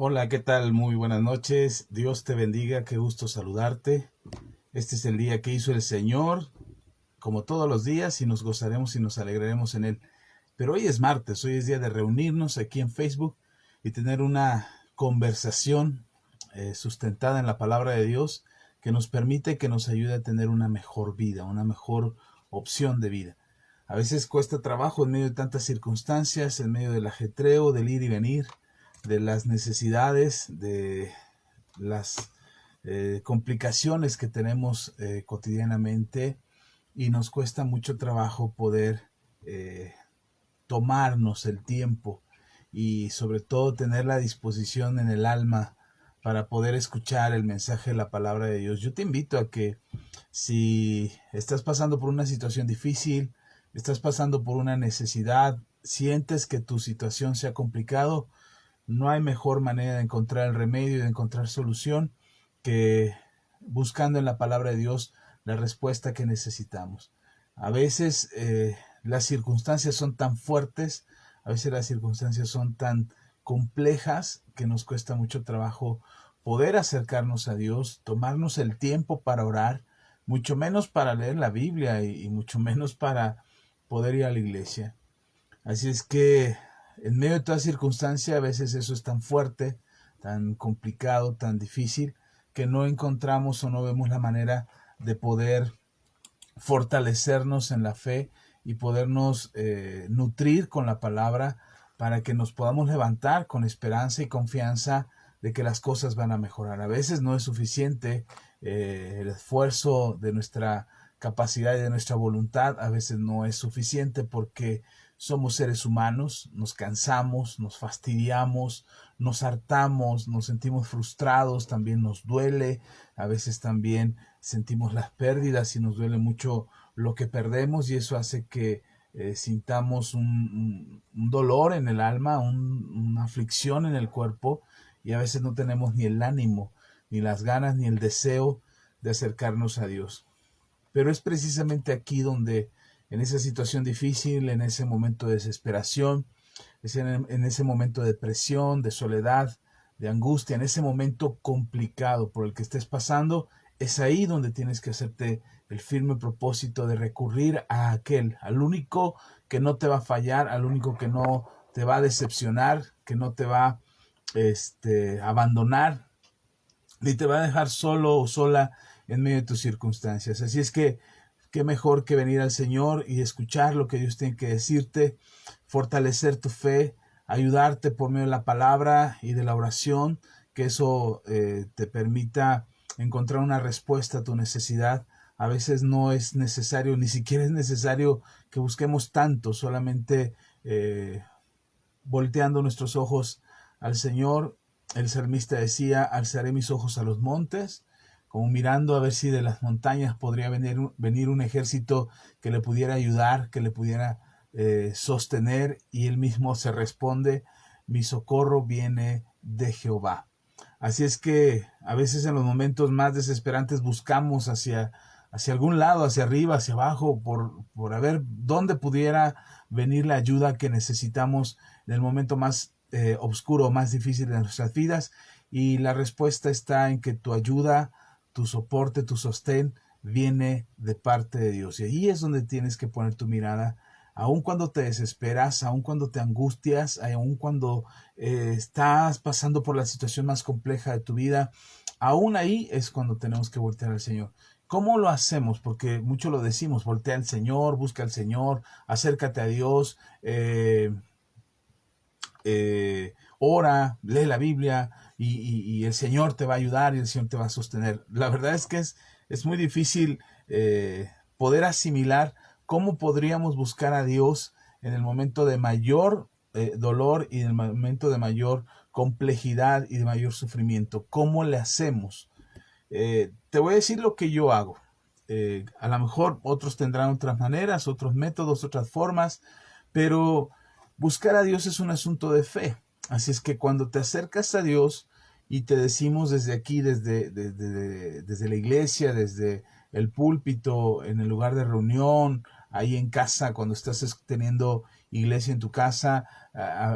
Hola, ¿qué tal? Muy buenas noches. Dios te bendiga, qué gusto saludarte. Este es el día que hizo el Señor, como todos los días, y nos gozaremos y nos alegraremos en él. Pero hoy es martes, hoy es día de reunirnos aquí en Facebook y tener una conversación sustentada en la palabra de Dios que nos permite, que nos ayude a tener una mejor vida, una mejor opción de vida. A veces cuesta trabajo en medio de tantas circunstancias, en medio del ajetreo, del ir y venir, de las necesidades, de las complicaciones que tenemos cotidianamente, y nos cuesta mucho trabajo poder eh, tomarnos el tiempo y sobre todo tener la disposición en el alma para poder escuchar el mensaje de la palabra de Dios. Yo te invito a que, si estás pasando por una situación difícil, estás pasando por una necesidad, sientes que tu situación se ha complicado, no hay mejor manera de encontrar el remedio y de encontrar solución que buscando en la palabra de Dios la respuesta que necesitamos. A veces las circunstancias son tan fuertes, a veces las circunstancias son tan complejas que nos cuesta mucho trabajo poder acercarnos a Dios, tomarnos el tiempo para orar, mucho menos para leer la Biblia y mucho menos para poder ir a la iglesia. Así es que en medio de toda circunstancia, a veces eso es tan fuerte, tan complicado, tan difícil, que no encontramos o no vemos la manera de poder fortalecernos en la fe y podernos nutrir con la palabra para que nos podamos levantar con esperanza y confianza de que las cosas van a mejorar. A veces no es suficiente el esfuerzo de nuestra capacidad y de nuestra voluntad, a veces no es suficiente porque somos seres humanos, nos cansamos, nos fastidiamos, nos hartamos, nos sentimos frustrados, también nos duele, a veces también sentimos las pérdidas y nos duele mucho lo que perdemos, y eso hace que sintamos un dolor en el alma, una aflicción en el cuerpo, y a veces no tenemos ni el ánimo, ni las ganas, ni el deseo de acercarnos a Dios. Pero es precisamente aquí donde, en esa situación difícil, en ese momento de desesperación, es en ese momento de depresión, de soledad, de angustia, en ese momento complicado por el que estés pasando, es ahí donde tienes que hacerte el firme propósito de recurrir a aquel, al único que no te va a fallar, al único que no te va a decepcionar, que no te va a abandonar, ni te va a dejar solo o sola en medio de tus circunstancias. Así es que qué mejor que venir al Señor y escuchar lo que Dios tiene que decirte, fortalecer tu fe, ayudarte por medio de la palabra y de la oración, que eso te permita encontrar una respuesta a tu necesidad. A veces no es necesario, ni siquiera es necesario que busquemos tanto, solamente volteando nuestros ojos al Señor. El salmista decía: alzaré mis ojos a los montes, como mirando a ver si de las montañas podría venir un ejército que le pudiera ayudar, que le pudiera sostener, y él mismo se responde: mi socorro viene de Jehová. Así es que a veces en los momentos más desesperantes buscamos hacia algún lado, hacia arriba, hacia abajo, por a ver dónde pudiera venir la ayuda que necesitamos en el momento más oscuro, más difícil de nuestras vidas. Y la respuesta está en que tu ayuda, tu soporte, tu sostén viene de parte de Dios. Y ahí es donde tienes que poner tu mirada, aun cuando te desesperas, aun cuando te angustias, aun cuando estás pasando por la situación más compleja de tu vida. Aún ahí es cuando tenemos que voltear al Señor. ¿Cómo lo hacemos? Porque mucho lo decimos: voltea al Señor, busca al Señor, acércate a Dios, ora, lee la Biblia, y el Señor te va a ayudar y el Señor te va a sostener. La verdad es que es muy difícil poder asimilar cómo podríamos buscar a Dios en el momento de mayor dolor y en el momento de mayor complejidad y de mayor sufrimiento. ¿Cómo le hacemos? Te voy a decir lo que yo hago. A lo mejor otros tendrán otras maneras, otros métodos, otras formas, pero buscar a Dios es un asunto de fe. Así es que cuando te acercas a Dios y te decimos desde aquí, desde la iglesia, desde el púlpito, en el lugar de reunión, ahí en casa, cuando estás teniendo iglesia en tu casa,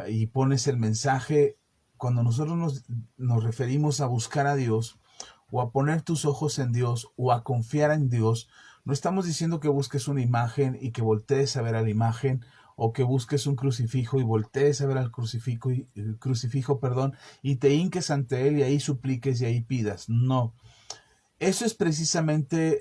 y pones el mensaje, cuando nosotros nos referimos a buscar a Dios, o a poner tus ojos en Dios, o a confiar en Dios, no estamos diciendo que busques una imagen y que voltees a ver a la imagen, o que busques un crucifijo y voltees a ver al crucifijo, perdón, y te hinques ante él y ahí supliques y ahí pidas. No, eso es precisamente,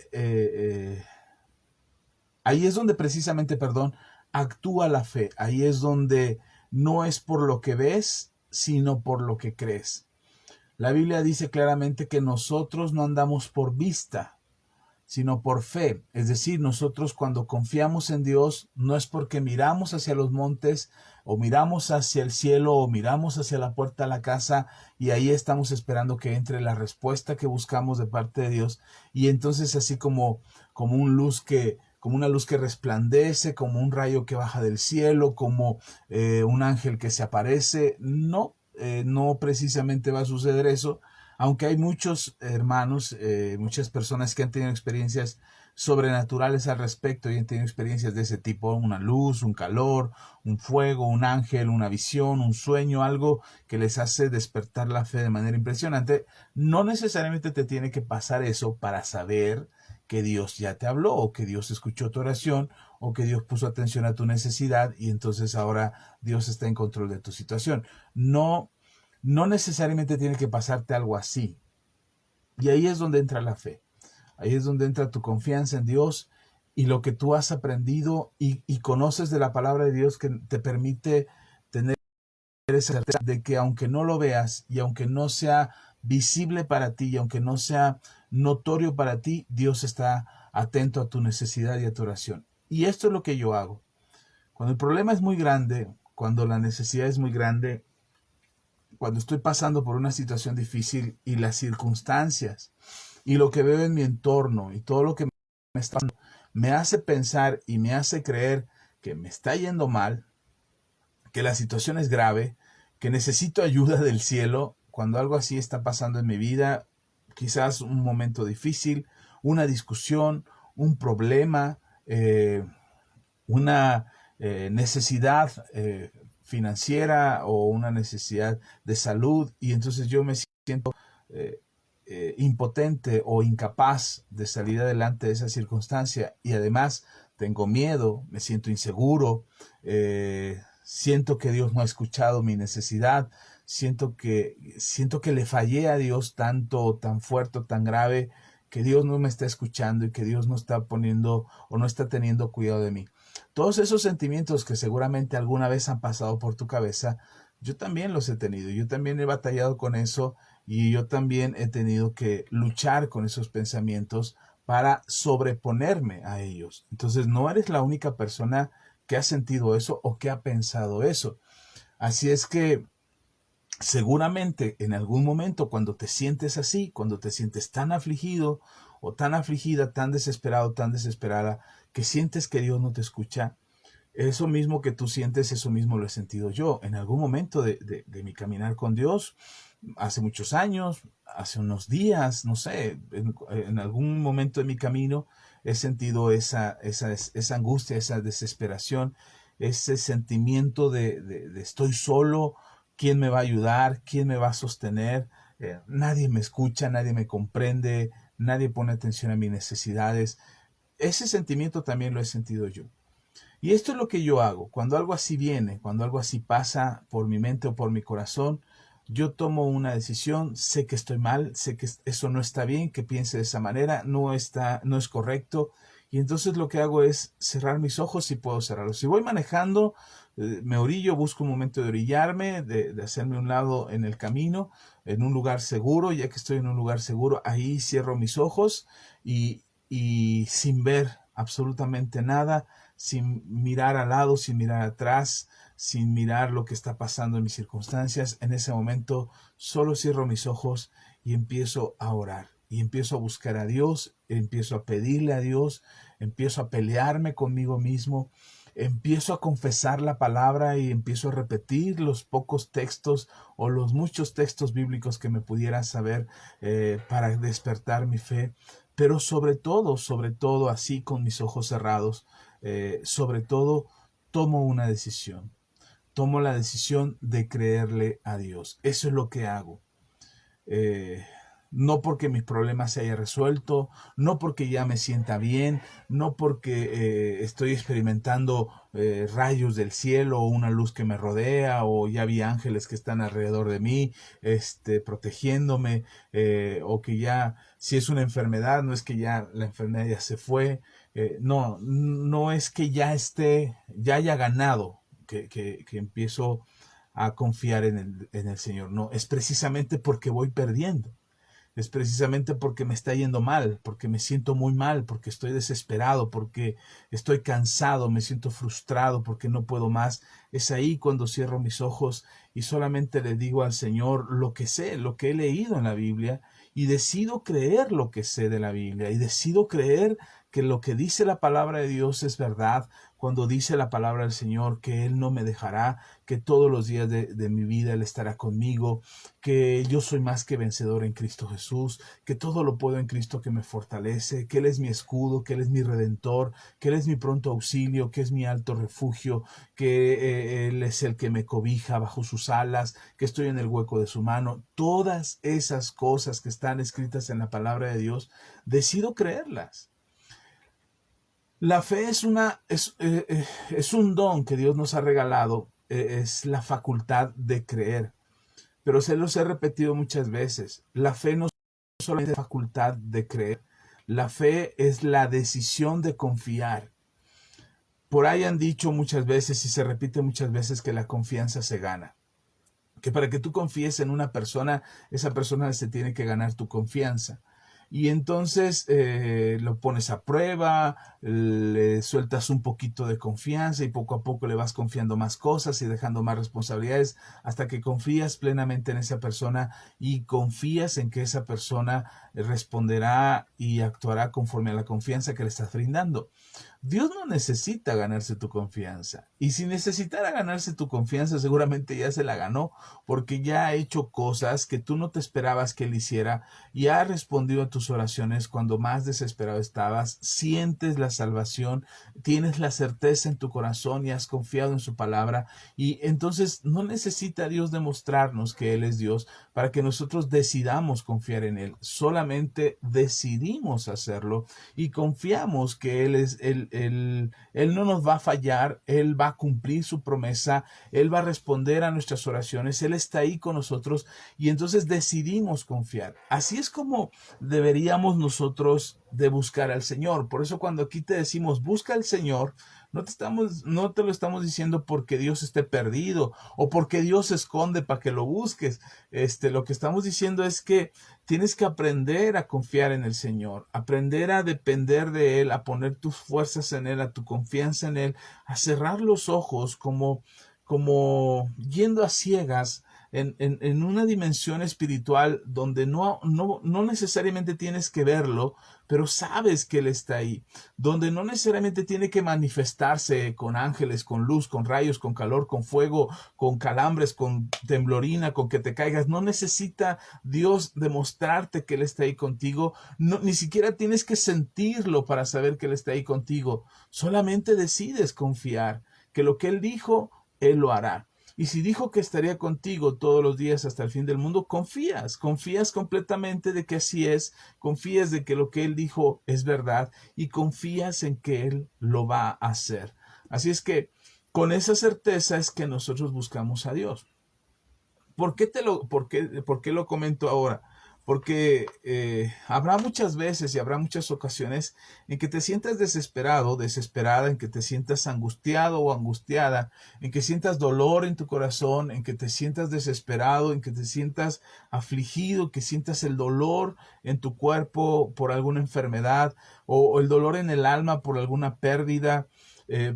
ahí es donde precisamente, perdón, actúa la fe. Ahí es donde no es por lo que ves, sino por lo que crees. La Biblia dice claramente que nosotros no andamos por vista, sino por fe. Es decir, nosotros cuando confiamos en Dios, no es porque miramos hacia los montes, o miramos hacia el cielo, o miramos hacia la puerta de la casa, y ahí estamos esperando que entre la respuesta que buscamos de parte de Dios. Y entonces así como una luz que resplandece, como un rayo que baja del cielo, como un ángel que se aparece. No, no precisamente va a suceder eso, aunque hay muchos hermanos, muchas personas que han tenido experiencias sobrenaturales al respecto y han tenido experiencias de ese tipo: una luz, un calor, un fuego, un ángel, una visión, un sueño, algo que les hace despertar la fe de manera impresionante. No necesariamente te tiene que pasar eso para saber que Dios ya te habló, o que Dios escuchó tu oración, o que Dios puso atención a tu necesidad y entonces ahora Dios está en control de tu situación. No necesariamente tiene que pasarte algo así. Y ahí es donde entra la fe. Ahí es donde entra tu confianza en Dios y lo que tú has aprendido y conoces de la palabra de Dios, que te permite tener esa certeza de que aunque no lo veas y aunque no sea visible para ti y aunque no sea notorio para ti, Dios está atento a tu necesidad y a tu oración. Y esto es lo que yo hago. Cuando el problema es muy grande, cuando la necesidad es muy grande, cuando estoy pasando por una situación difícil y las circunstancias y lo que veo en mi entorno y todo lo que me está pasando me hace pensar y me hace creer que me está yendo mal, que la situación es grave, que necesito ayuda del cielo, cuando algo así está pasando en mi vida, quizás un momento difícil, una discusión, un problema, una necesidad financiera o una necesidad de salud, y entonces yo me siento impotente o incapaz de salir adelante de esa circunstancia, y además tengo miedo, me siento inseguro, siento que Dios no ha escuchado mi necesidad, siento que le fallé a Dios tanto, tan fuerte, tan grave, que Dios no me está escuchando y que Dios no está poniendo o no está teniendo cuidado de mí. Todos esos sentimientos que seguramente alguna vez han pasado por tu cabeza, yo también los he tenido, yo también he batallado con eso, y yo también he tenido que luchar con esos pensamientos para sobreponerme a ellos. Entonces no eres la única persona que ha sentido eso o que ha pensado eso. Así es que seguramente en algún momento, cuando te sientes así, cuando te sientes tan afligido o tan afligida, tan desesperado, tan desesperada, que sientes que Dios no te escucha, eso mismo que tú sientes, eso mismo lo he sentido yo en algún momento de mi caminar con Dios, hace muchos años, hace unos días, no sé, en algún momento de mi camino he sentido esa angustia, esa desesperación, ese sentimiento de estoy solo, ¿quién me va a ayudar? ¿Quién me va a sostener? Nadie me escucha, nadie me comprende, nadie pone atención a mis necesidades. Ese sentimiento también lo he sentido yo. Y esto es lo que yo hago. Cuando algo así viene, cuando algo así pasa por mi mente o por mi corazón, yo tomo una decisión, sé que estoy mal, sé que eso no está bien, que piense de esa manera, no es correcto. Y entonces lo que hago es cerrar mis ojos si puedo cerrarlos. Si voy manejando, me orillo, busco un momento de orillarme, de hacerme un lado en el camino, en un lugar seguro. Ya que estoy en un lugar seguro, ahí cierro mis ojos y sin ver absolutamente nada, sin mirar al lado, sin mirar atrás, sin mirar lo que está pasando en mis circunstancias. En ese momento solo cierro mis ojos y empiezo a orar. Y empiezo a buscar a Dios, empiezo a pedirle a Dios, empiezo a pelearme conmigo mismo, empiezo a confesar la palabra y empiezo a repetir los pocos textos o los muchos textos bíblicos que me pudiera saber para despertar mi fe. Pero sobre todo, así con mis ojos cerrados, sobre todo, tomo una decisión. tomo la decisión de creerle a Dios. Eso es lo que hago. No porque mis problemas se haya resuelto, no porque ya me sienta bien, no porque estoy experimentando rayos del cielo o una luz que me rodea o ya vi ángeles que están alrededor de mí, protegiéndome, o que ya, si es una enfermedad, no es que ya la enfermedad ya se fue, no es que ya haya ganado, que empiezo a confiar en el Señor. No, es precisamente porque voy perdiendo. Es precisamente porque me está yendo mal, porque me siento muy mal, porque estoy desesperado, porque estoy cansado, me siento frustrado, porque no puedo más. Es ahí cuando cierro mis ojos y solamente le digo al Señor lo que sé, lo que he leído en la Biblia, y decido creer lo que sé de la Biblia, y decido creer que lo que dice la palabra de Dios es verdad, cuando dice la palabra del Señor que Él no me dejará, que todos los días de mi vida Él estará conmigo, que yo soy más que vencedor en Cristo Jesús, que todo lo puedo en Cristo que me fortalece, que Él es mi escudo, que Él es mi redentor, que Él es mi pronto auxilio, que es mi alto refugio, que Él es el que me cobija bajo sus alas, que estoy en el hueco de su mano. Todas esas cosas que están escritas en la palabra de Dios, decido creerlas. La fe es un don que Dios nos ha regalado, es la facultad de creer. Pero se los he repetido muchas veces. La fe no es solamente la facultad de creer. La fe es la decisión de confiar. Por ahí han dicho muchas veces y se repite muchas veces que la confianza se gana. Que para que tú confíes en una persona, esa persona se tiene que ganar tu confianza. Y entonces lo pones a prueba, le sueltas un poquito de confianza y poco a poco le vas confiando más cosas y dejando más responsabilidades hasta que confías plenamente en esa persona y confías en que esa persona responderá y actuará conforme a la confianza que le estás brindando. Dios no necesita ganarse tu confianza. Y si necesitara ganarse tu confianza, seguramente ya se la ganó, porque ya ha hecho cosas que tú no te esperabas que él hiciera y ha respondido a tus oraciones cuando más desesperado estabas. Sientes la salvación, tienes la certeza en tu corazón y has confiado en su palabra. Y entonces no necesita Dios demostrarnos que Él es Dios para que nosotros decidamos confiar en Él. Solamente decidimos hacerlo y confiamos que Él no nos va a fallar, Él va a cumplir su promesa, Él va a responder a nuestras oraciones, Él está ahí con nosotros y entonces decidimos confiar. Así es como deberíamos nosotros de buscar al Señor. Por eso cuando aquí te decimos busca al Señor, no te lo estamos diciendo porque Dios esté perdido o porque Dios se esconde para que lo busques. Lo que estamos diciendo es que tienes que aprender a confiar en el Señor, aprender a depender de Él, a poner tus fuerzas en Él, a tu confianza en Él, a cerrar los ojos como yendo a ciegas en una dimensión espiritual donde no necesariamente tienes que verlo, pero sabes que Él está ahí, donde no necesariamente tiene que manifestarse con ángeles, con luz, con rayos, con calor, con fuego, con calambres, con temblorina, con que te caigas. No necesita Dios demostrarte que Él está ahí contigo, no, ni siquiera tienes que sentirlo para saber que Él está ahí contigo, solamente decides confiar que lo que Él dijo, Él lo hará. Y si dijo que estaría contigo todos los días hasta el fin del mundo, confías completamente de que así es, confías de que lo que Él dijo es verdad y confías en que Él lo va a hacer. Así es que con esa certeza es que nosotros buscamos a Dios. ¿Por qué lo comento ahora? Porque habrá muchas veces y habrá muchas ocasiones en que te sientas desesperado, desesperada, en que te sientas angustiado o angustiada, en que sientas dolor en tu corazón, en que te sientas desesperado, en que te sientas afligido, que sientas el dolor en tu cuerpo por alguna enfermedad o el dolor en el alma por alguna pérdida.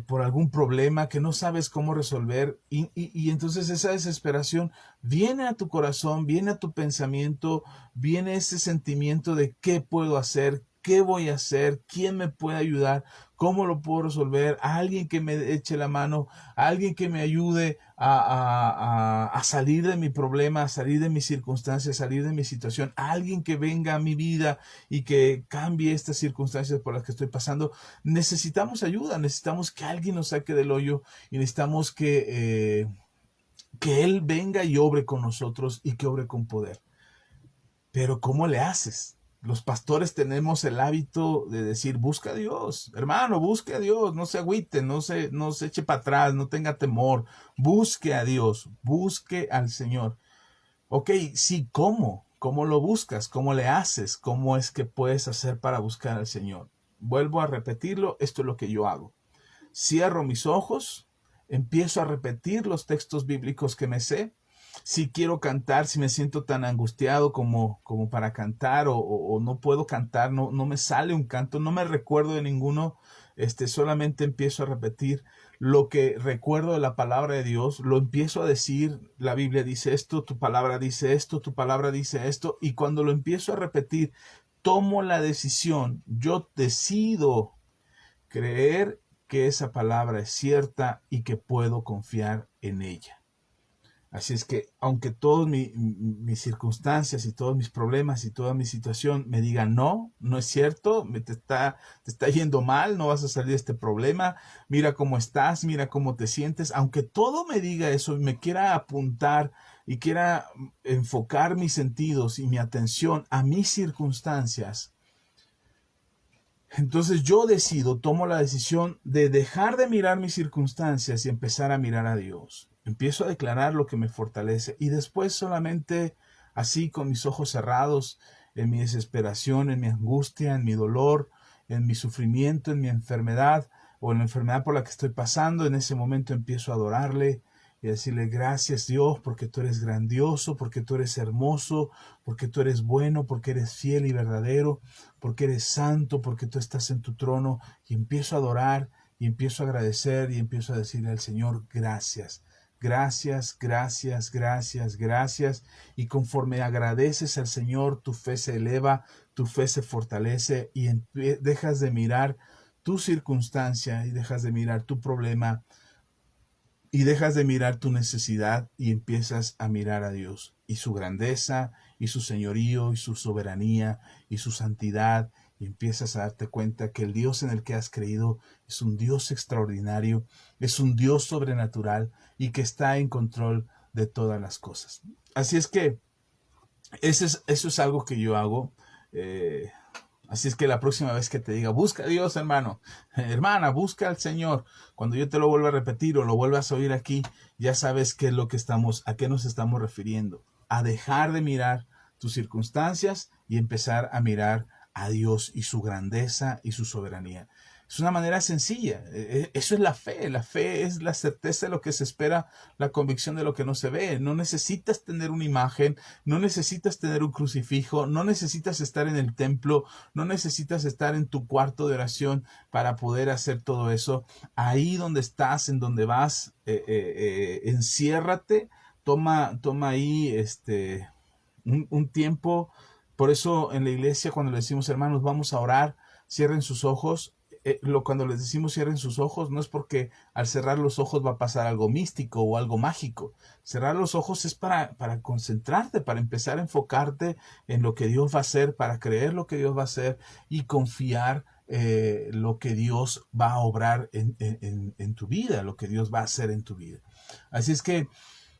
Por algún problema que no sabes cómo resolver y entonces esa desesperación viene a tu corazón, viene a tu pensamiento, viene ese sentimiento de qué puedo hacer, qué voy a hacer, quién me puede ayudar, cómo lo puedo resolver, alguien que me eche la mano, alguien que me ayude a salir de mi problema, a salir de mis circunstancias, a salir de mi situación, alguien que venga a mi vida y que cambie estas circunstancias por las que estoy pasando. Necesitamos ayuda, necesitamos que alguien nos saque del hoyo y necesitamos que que Él venga y obre con nosotros y que obre con poder. Pero ¿cómo le haces? Los pastores tenemos el hábito de decir, busca a Dios, hermano, busque a Dios, no se agüite, no se eche para atrás, no tenga temor, busque a Dios, busque al Señor. Ok, sí, ¿cómo? ¿Cómo lo buscas? ¿Cómo le haces? ¿Cómo es que puedes hacer para buscar al Señor? Vuelvo a repetirlo, esto es lo que yo hago. Cierro mis ojos, empiezo a repetir los textos bíblicos que me sé. Si quiero cantar, si me siento tan angustiado como para cantar o no puedo cantar, no me sale un canto, no me recuerdo de ninguno, solamente empiezo a repetir lo que recuerdo de la palabra de Dios, lo empiezo a decir, la Biblia dice esto, tu palabra dice esto, tu palabra dice esto, y cuando lo empiezo a repetir, tomo la decisión, yo decido creer que esa palabra es cierta y que puedo confiar en ella. Así es que, aunque todas mis circunstancias y todos mis problemas y toda mi situación me digan no es cierto, te está yendo mal, no vas a salir de este problema, mira cómo estás, mira cómo te sientes, aunque todo me diga eso y me quiera apuntar y quiera enfocar mis sentidos y mi atención a mis circunstancias, entonces yo tomo la decisión de dejar de mirar mis circunstancias y empezar a mirar a Dios. Empiezo a declarar lo que me fortalece y después solamente así con mis ojos cerrados, en mi desesperación, en mi angustia, en mi dolor, en mi sufrimiento, en mi enfermedad o en la enfermedad por la que estoy pasando, en ese momento empiezo a adorarle y a decirle gracias Dios porque tú eres grandioso, porque tú eres hermoso, porque tú eres bueno, porque eres fiel y verdadero, porque eres santo, porque tú estás en tu trono, y empiezo a adorar y empiezo a agradecer y empiezo a decirle al Señor gracias. Gracias, gracias, gracias, gracias. Y conforme agradeces al Señor, tu fe se eleva, tu fe se fortalece y dejas de mirar tu circunstancia y dejas de mirar tu problema y dejas de mirar tu necesidad y empiezas a mirar a Dios y su grandeza y su señorío y su soberanía y su santidad, y empiezas a darte cuenta que el Dios en el que has creído es un Dios extraordinario, es un Dios sobrenatural y que está en control de todas las cosas. Así es que eso es algo que yo hago. Así es que la próxima vez que te diga, busca a Dios, hermano, hermana, busca al Señor, cuando yo te lo vuelva a repetir o lo vuelvas a oír aquí, ya sabes qué es lo que a qué nos estamos refiriendo. A dejar de mirar tus circunstancias y empezar a mirar a Dios y su grandeza y su soberanía. Es una manera sencilla. Eso es la fe. La fe es la certeza de lo que se espera, la convicción de lo que no se ve. No necesitas tener una imagen, no necesitas tener un crucifijo, no necesitas estar en el templo, no necesitas estar en tu cuarto de oración para poder hacer todo eso. Ahí donde estás, en donde vas, enciérrate, toma ahí un tiempo. Por eso en la iglesia cuando le decimos hermanos vamos a orar, cierren sus ojos. Cuando les decimos cierren sus ojos, no es porque al cerrar los ojos va a pasar algo místico o algo mágico. Cerrar los ojos es para concentrarte, para empezar a enfocarte en lo que Dios va a hacer, para creer lo que Dios va a hacer y confiar lo que Dios va a obrar en tu vida, lo que Dios va a hacer en tu vida. Así es que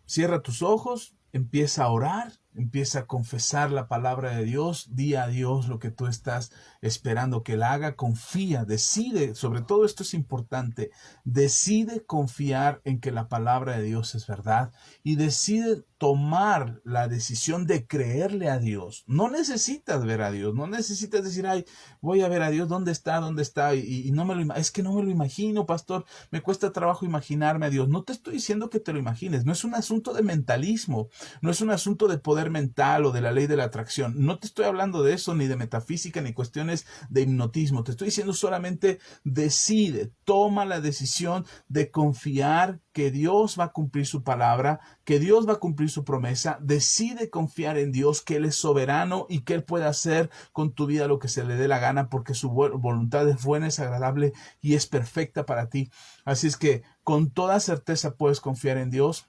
cierra tus ojos, empieza a orar, empieza a confesar la palabra de Dios, di a Dios lo que tú estás esperando que Él haga, confía, decide, sobre todo esto es importante, decide confiar en que la palabra de Dios es verdad y decide tomar la decisión de creerle a Dios. No necesitas ver a Dios, no necesitas decir, ay, voy a ver a Dios, ¿dónde está? ¿Dónde está? Y no es que no me lo imagino, pastor, me cuesta trabajo imaginarme a Dios. No te estoy diciendo que te lo imagines, no es un asunto de mentalismo, no es un asunto de poder mental o de la ley de la atracción. No te estoy hablando de eso, ni de metafísica, ni cuestiones de hipnotismo. Te estoy diciendo solamente decide, toma la decisión de confiar que Dios va a cumplir su palabra, que Dios va a cumplir su promesa. Decide confiar en Dios, que Él es soberano y que Él puede hacer con tu vida lo que se le dé la gana, porque su voluntad es buena, es agradable y es perfecta para ti. Así es que con toda certeza puedes confiar en Dios.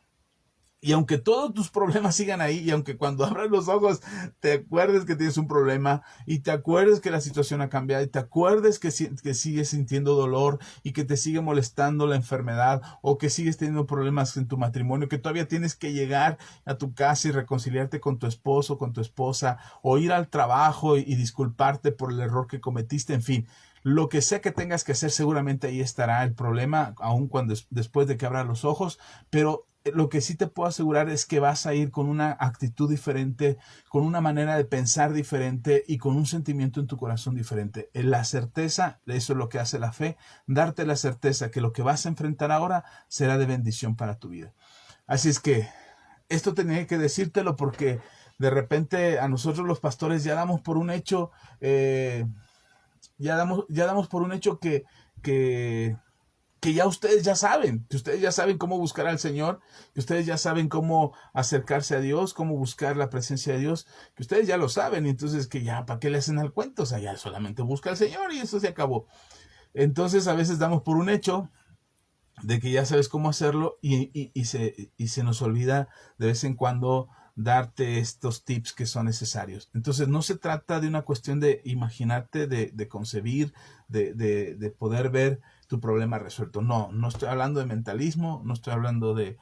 Y aunque todos tus problemas sigan ahí, y aunque cuando abras los ojos te acuerdes que tienes un problema, y te acuerdes que la situación ha cambiado, y te acuerdes que sigues sintiendo dolor, y que te sigue molestando la enfermedad, o que sigues teniendo problemas en tu matrimonio, que todavía tienes que llegar a tu casa y reconciliarte con tu esposo, con tu esposa, o ir al trabajo y disculparte por el error que cometiste, en fin. Lo que sea que tengas que hacer, seguramente ahí estará el problema, aun cuando después de que abras los ojos, pero lo que sí te puedo asegurar es que vas a ir con una actitud diferente, con una manera de pensar diferente y con un sentimiento en tu corazón diferente. La certeza, eso es lo que hace la fe, darte la certeza que lo que vas a enfrentar ahora será de bendición para tu vida. Así es que esto tenía que decírtelo porque de repente a nosotros los pastores ya damos por un hecho, ya damos por un hecho que que ya ustedes ya saben, que ustedes ya saben cómo buscar al Señor, que ustedes ya saben cómo acercarse a Dios, cómo buscar la presencia de Dios, que ustedes ya lo saben, y entonces que ya, ¿para qué le hacen al cuento? O sea, ya solamente busca al Señor y eso se acabó. Entonces a veces damos por un hecho de que ya sabes cómo hacerlo y se nos olvida de vez en cuando darte estos tips que son necesarios. Entonces no se trata de una cuestión de imaginarte, de concebir, de poder ver tu problema resuelto. No, no estoy hablando de mentalismo, no estoy hablando de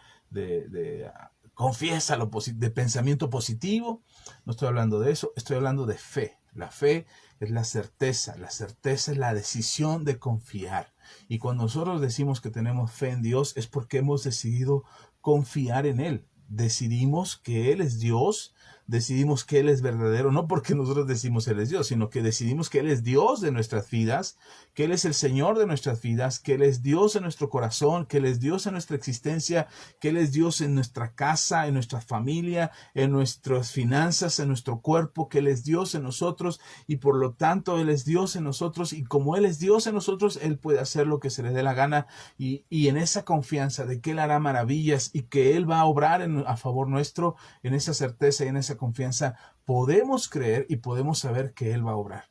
confiesa de pensamiento positivo, no estoy hablando de eso, estoy hablando de fe. La fe es la certeza es la decisión de confiar. Y cuando nosotros decimos que tenemos fe en Dios es porque hemos decidido confiar en Él. Decidimos que Él es Dios, decidimos que Él es verdadero, no porque nosotros decimos Él es Dios, sino que decidimos que Él es Dios de nuestras vidas, que Él es el Señor de nuestras vidas, que Él es Dios en nuestro corazón, que Él es Dios en nuestra existencia, que Él es Dios en nuestra casa, en nuestra familia, en nuestras finanzas, en nuestro cuerpo, que Él es Dios en nosotros y por lo tanto Él es Dios en nosotros y como Él es Dios en nosotros, Él puede hacer lo que se le dé la gana y en esa confianza de que Él hará maravillas y que Él va a obrar a favor nuestro, en esa certeza y en esa confianza, podemos creer y podemos saber que Él va a obrar.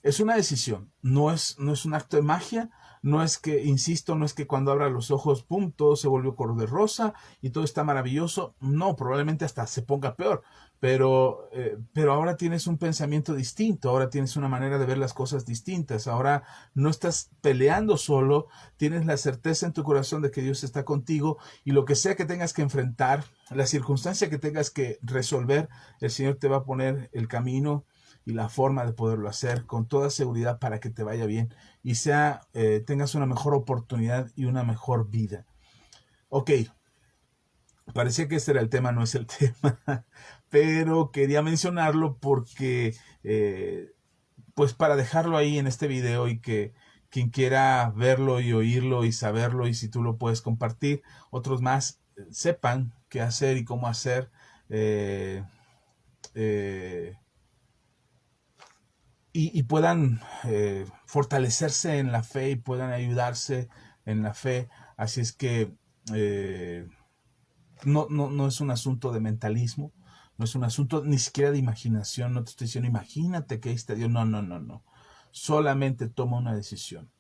Es una decisión, no es un acto de magia, no es que, insisto, no es que cuando abra los ojos, pum, todo se volvió color de rosa y todo está maravilloso. No, probablemente hasta se ponga peor, pero ahora tienes un pensamiento distinto, ahora tienes una manera de ver las cosas distintas, ahora no estás peleando solo, tienes la certeza en tu corazón de que Dios está contigo y lo que sea que tengas que enfrentar, la circunstancia que tengas que resolver, el Señor te va a poner el camino y la forma de poderlo hacer con toda seguridad para que te vaya bien y tengas una mejor oportunidad y una mejor vida. Ok, parecía que este era el tema, no es el tema, pero quería mencionarlo porque, pues para dejarlo ahí en este video y que quien quiera verlo y oírlo y saberlo y si tú lo puedes compartir, otros más sepan qué hacer y cómo hacer. Eh, eh, y puedan fortalecerse en la fe y puedan ayudarse en la fe. Así es que no es un asunto de mentalismo, no es un asunto ni siquiera de imaginación, no te estoy diciendo, imagínate que ahí está Dios, no. Solamente toma una decisión,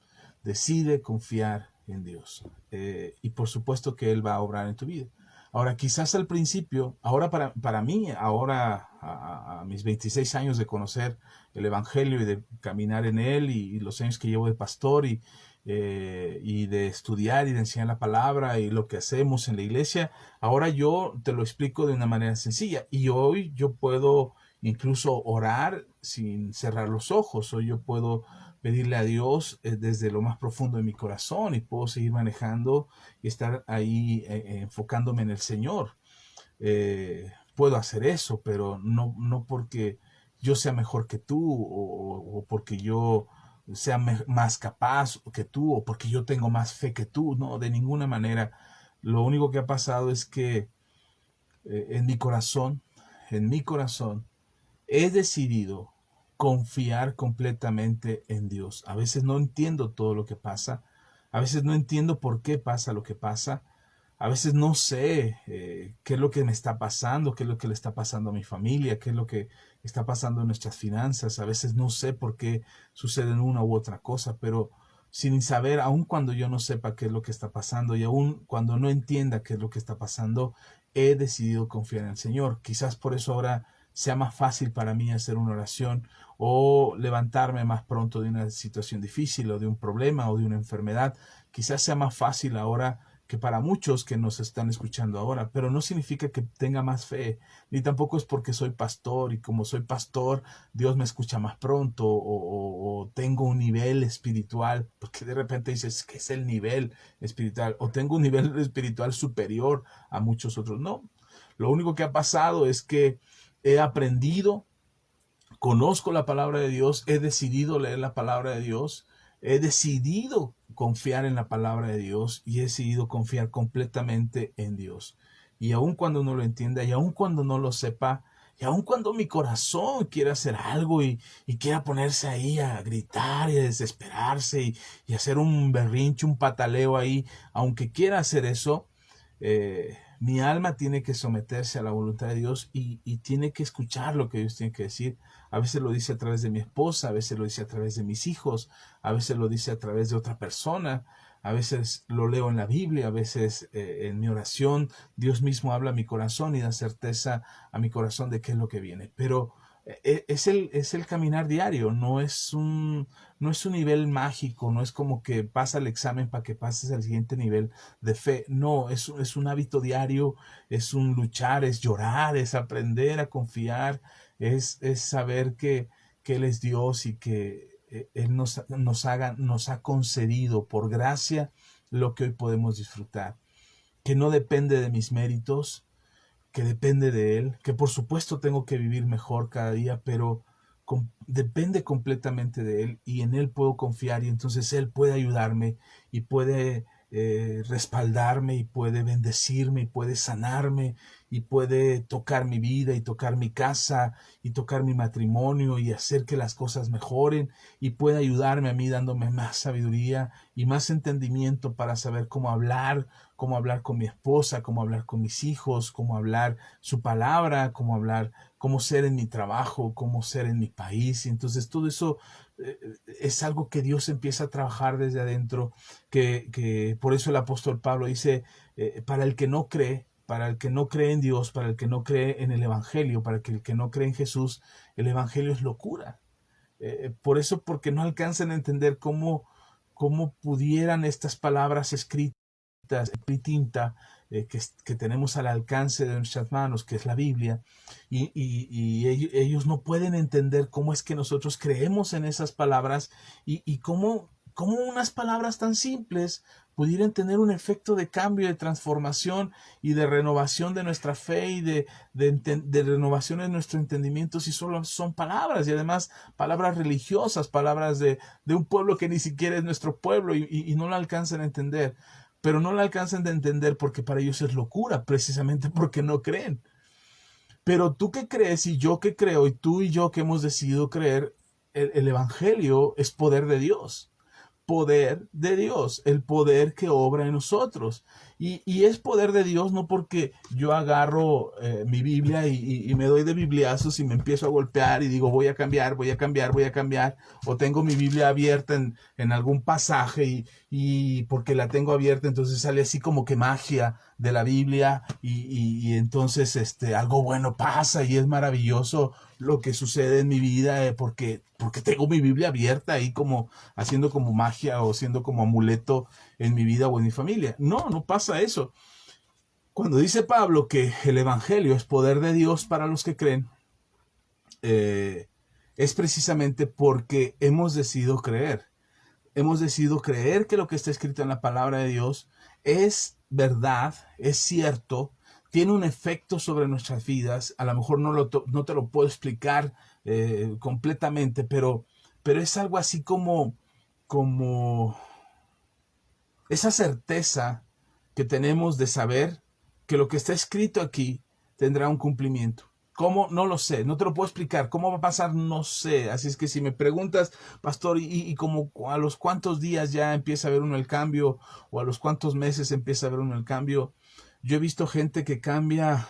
decide confiar en Dios y por supuesto que Él va a obrar en tu vida. Ahora, quizás al principio, ahora para mí, ahora a mis 26 años de conocer el Evangelio y de caminar en él y los años que llevo de pastor y de estudiar y de enseñar la palabra y lo que hacemos en la iglesia, ahora yo te lo explico de una manera sencilla y hoy yo puedo incluso orar sin cerrar los ojos, hoy yo puedo pedirle a Dios desde lo más profundo de mi corazón y puedo seguir manejando y estar ahí enfocándome en el Señor. Puedo hacer eso, pero no porque yo sea mejor que tú o porque yo sea más capaz que tú o porque yo tengo más fe que tú, no, de ninguna manera. Lo único que ha pasado es que en mi corazón, he decidido confiar completamente en Dios. A veces no entiendo todo lo que pasa, a veces no entiendo por qué pasa lo que pasa, a veces no sé qué es lo que me está pasando, qué es lo que le está pasando a mi familia, qué es lo que está pasando en nuestras finanzas, a veces no sé por qué sucede una u otra cosa, pero sin saber, aun cuando yo no sepa qué es lo que está pasando y aun cuando no entienda qué es lo que está pasando, he decidido confiar en el Señor. Quizás por eso ahora sea más fácil para mí hacer una oración o levantarme más pronto de una situación difícil o de un problema o de una enfermedad. Quizás sea más fácil ahora que para muchos que nos están escuchando ahora, pero no significa que tenga más fe, ni tampoco es porque soy pastor y como soy pastor, Dios me escucha más pronto o tengo un nivel espiritual, porque de repente dices que es el nivel espiritual, o tengo un nivel espiritual superior a muchos otros. No, lo único que ha pasado es que he aprendido, conozco la palabra de Dios, he decidido leer la palabra de Dios, he decidido confiar en la palabra de Dios y he decidido confiar completamente en Dios. Y aun cuando no lo entienda, y aun cuando no lo sepa, y aun cuando mi corazón quiera hacer algo y quiera ponerse ahí a gritar y a desesperarse y hacer un berrinche, un pataleo ahí, aunque quiera hacer eso, mi alma tiene que someterse a la voluntad de Dios y tiene que escuchar lo que Dios tiene que decir. A veces lo dice a través de mi esposa, a veces lo dice a través de mis hijos, a veces lo dice a través de otra persona, a veces lo leo en la Biblia, a veces en mi oración Dios mismo habla a mi corazón y da certeza a mi corazón de qué es lo que viene. Pero es el caminar diario, no es un nivel mágico, no es como que pasa el examen para que pases al siguiente nivel de fe. No, es un hábito diario, es un luchar, es llorar, es aprender a confiar, es saber que Él es Dios y que Él nos ha concedido por gracia lo que hoy podemos disfrutar, que no depende de mis méritos, que depende de Él, que por supuesto tengo que vivir mejor cada día, pero depende completamente de Él y en Él puedo confiar y entonces Él puede ayudarme y puede respaldarme y puede bendecirme y puede sanarme y puede tocar mi vida y tocar mi casa y tocar mi matrimonio y hacer que las cosas mejoren y puede ayudarme a mí dándome más sabiduría y más entendimiento para saber cómo hablar con mi esposa, cómo hablar con mis hijos, cómo hablar su palabra, cómo hablar, cómo ser en mi trabajo, cómo ser en mi país. Y entonces todo eso es algo que Dios empieza a trabajar desde adentro, que por eso el apóstol Pablo dice, para el que no cree, para el que no cree en Dios, para el que no cree en el Evangelio, para el que no cree en Jesús, el Evangelio es locura. Por eso, porque no alcanzan a entender cómo pudieran estas palabras escritas tinta que tenemos al alcance de nuestras manos, que es la Biblia, y ellos no pueden entender cómo es que nosotros creemos en esas palabras y cómo unas palabras tan simples pudieran tener un efecto de cambio, de transformación y de renovación de nuestra fe y de renovación de nuestro entendimiento si solo son palabras y además palabras religiosas, palabras de un pueblo que ni siquiera es nuestro pueblo y no lo alcanzan a entender. Pero no la alcanzan de entender porque para ellos es locura, precisamente porque no creen. Pero tú que crees y yo que creo y tú y yo que hemos decidido creer, el Evangelio es poder de Dios, el poder que obra en nosotros. Y es poder de Dios no porque yo agarro mi Biblia y me doy de bibliazos y me empiezo a golpear y digo voy a cambiar, voy a cambiar, voy a cambiar, o tengo mi Biblia abierta en algún pasaje y porque la tengo abierta entonces sale así como que magia de la Biblia y entonces algo bueno pasa y es maravilloso lo que sucede en mi vida porque tengo mi Biblia abierta ahí como haciendo como magia o siendo como amuleto en mi vida o en mi familia. No, no pasa eso. Cuando dice Pablo que el Evangelio es poder de Dios para los que creen, es precisamente porque hemos decidido creer. Hemos decidido creer que lo que está escrito en la palabra de Dios es verdad, es cierto, tiene un efecto sobre nuestras vidas. A lo mejor no te lo puedo explicar completamente, pero es algo así como esa certeza que tenemos de saber que lo que está escrito aquí tendrá un cumplimiento. ¿Cómo? No lo sé, no te lo puedo explicar. ¿Cómo va a pasar? No sé. Así es que si me preguntas, pastor, y como a los cuántos días ya empieza a ver uno el cambio, o a los cuántos meses empieza a ver uno el cambio, yo he visto gente que cambia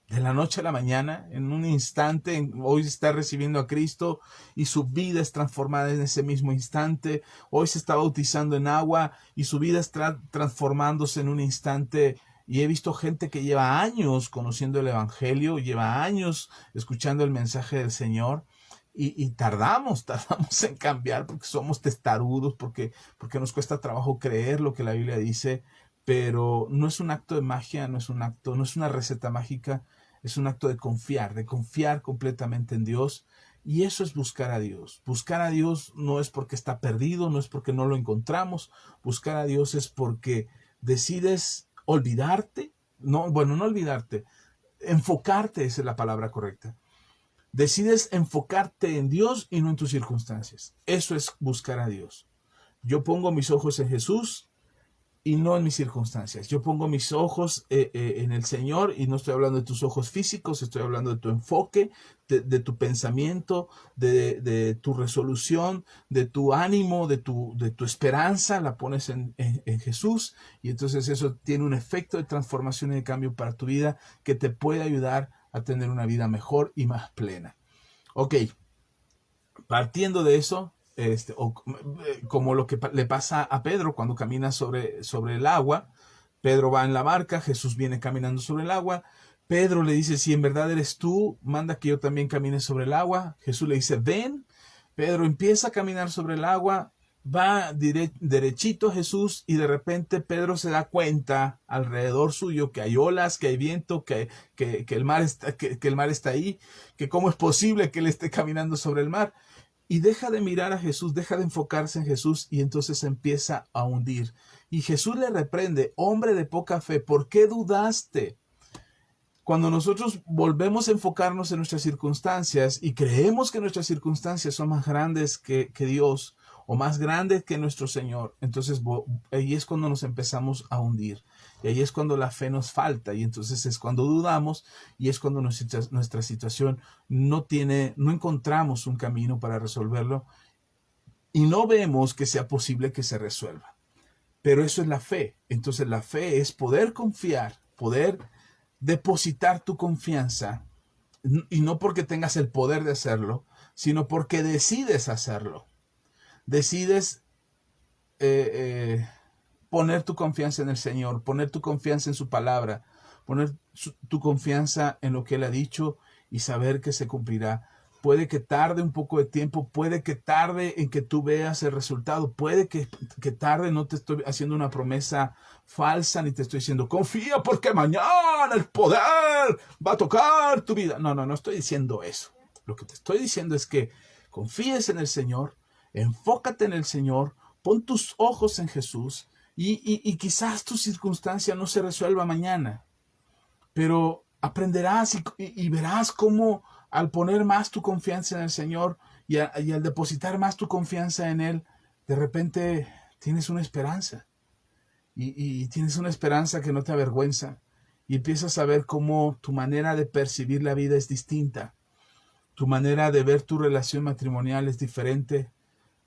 de la noche a la mañana, en un instante. Hoy está recibiendo a Cristo y su vida es transformada en ese mismo instante. Hoy se está bautizando en agua y su vida está transformándose en un instante Y he visto gente que lleva años conociendo el Evangelio, lleva años escuchando el mensaje del Señor, y tardamos en cambiar porque somos testarudos, porque nos cuesta trabajo creer lo que la Biblia dice, pero no es un acto de magia, no es una receta mágica, es un acto de confiar completamente en Dios. Y eso es buscar a Dios. Buscar a Dios no es porque está perdido, no es porque no lo encontramos. Buscar a Dios es porque decides olvidarte, no, bueno, no olvidarte, enfocarte, esa es la palabra correcta. Decides enfocarte en Dios y no en tus circunstancias. Eso es buscar a Dios. Yo pongo mis ojos en Jesús y no en mis circunstancias. Yo pongo mis ojos en el Señor, y no estoy hablando de tus ojos físicos, estoy hablando de tu enfoque, de tu pensamiento, de tu resolución, de tu ánimo, de tu esperanza, la pones en Jesús, y entonces eso tiene un efecto de transformación y de cambio para tu vida que te puede ayudar a tener una vida mejor y más plena. Ok, partiendo de eso, como lo que le pasa a Pedro cuando camina sobre el agua. Pedro va en la barca, Jesús viene caminando sobre el agua. Pedro le dice, si en verdad eres tú, manda que yo también camine sobre el agua. Jesús le dice, ven. Pedro empieza a caminar sobre el agua, va derechito a Jesús, y de repente Pedro se da cuenta alrededor suyo que hay olas, que hay viento, que el mar está ahí, que cómo es posible que él esté caminando sobre el mar. Y deja de mirar a Jesús, deja de enfocarse en Jesús, y entonces se empieza a hundir. Y Jesús le reprende, hombre de poca fe, ¿por qué dudaste? Cuando nosotros volvemos a enfocarnos en nuestras circunstancias y creemos que nuestras circunstancias son más grandes que Dios, o más grandes que nuestro Señor, entonces ahí es cuando nos empezamos a hundir. Y ahí es cuando la fe nos falta, y entonces es cuando dudamos, y es cuando nuestra situación no encontramos un camino para resolverlo, y no vemos que sea posible que se resuelva. Pero eso es la fe. Entonces la fe es poder confiar, poder depositar tu confianza, y no porque tengas el poder de hacerlo, sino porque decides hacerlo. Decides poner tu confianza en el Señor, poner tu confianza en su palabra, poner tu confianza en lo que Él ha dicho, y saber que se cumplirá. Puede que tarde un poco de tiempo, puede que tarde en que tú veas el resultado, puede que tarde. No te estoy haciendo una promesa falsa, ni te estoy diciendo, confía porque mañana el poder va a tocar tu vida. No estoy diciendo eso. Lo que te estoy diciendo es que confíes en el Señor, enfócate en el Señor, pon tus ojos en Jesús, y quizás tu circunstancia no se resuelva mañana, pero aprenderás y verás cómo, al poner más tu confianza en el Señor, y al depositar más tu confianza en Él, de repente tienes una esperanza, y tienes una esperanza que no te avergüenza, y empiezas a ver cómo tu manera de percibir la vida es distinta, tu manera de ver tu relación matrimonial es diferente,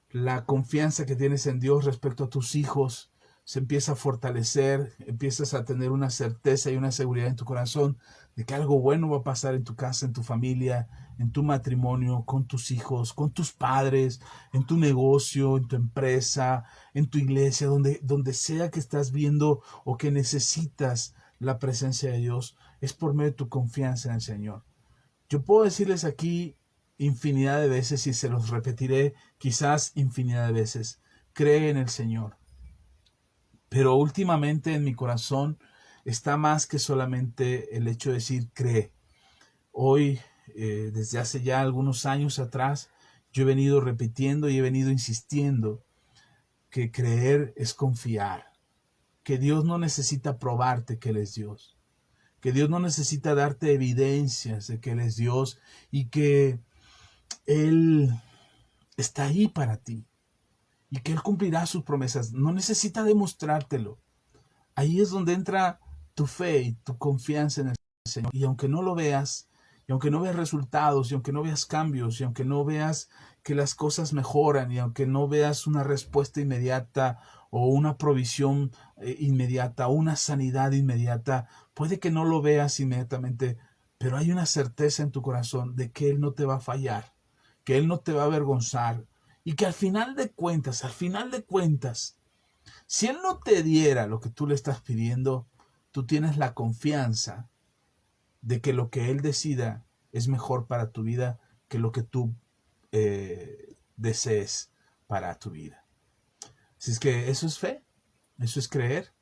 la confianza que tienes en Dios respecto a tus hijos se empieza a fortalecer, empiezas a tener una certeza y una seguridad en tu corazón de que algo bueno va a pasar en tu casa, en tu familia, en tu matrimonio, con tus hijos, con tus padres, en tu negocio, en tu empresa, en tu iglesia, donde sea que estás viendo o que necesitas la presencia de Dios, es por medio de tu confianza en el Señor. Yo puedo decirles aquí infinidad de veces, y se los repetiré quizás infinidad de veces, cree en el Señor. Pero últimamente en mi corazón está más que solamente el hecho de decir cree. Hoy, desde hace ya algunos años atrás, yo he venido repitiendo y he venido insistiendo que creer es confiar, que Dios no necesita probarte que Él es Dios, que Dios no necesita darte evidencias de que Él es Dios, y que Él está ahí para ti, y que Él cumplirá sus promesas. No necesita demostrártelo. Ahí es donde entra tu fe y tu confianza en el Señor. Y aunque no lo veas, y aunque no veas resultados, y aunque no veas cambios, y aunque no veas que las cosas mejoran, y aunque no veas una respuesta inmediata, o una provisión inmediata, o una sanidad inmediata, puede que no lo veas inmediatamente, pero hay una certeza en tu corazón de que Él no te va a fallar, que Él no te va a avergonzar, y que al final de cuentas, si Él no te diera lo que tú le estás pidiendo, tú tienes la confianza de que lo que Él decida es mejor para tu vida que lo que tú desees para tu vida. Así es que eso es fe, eso es creer,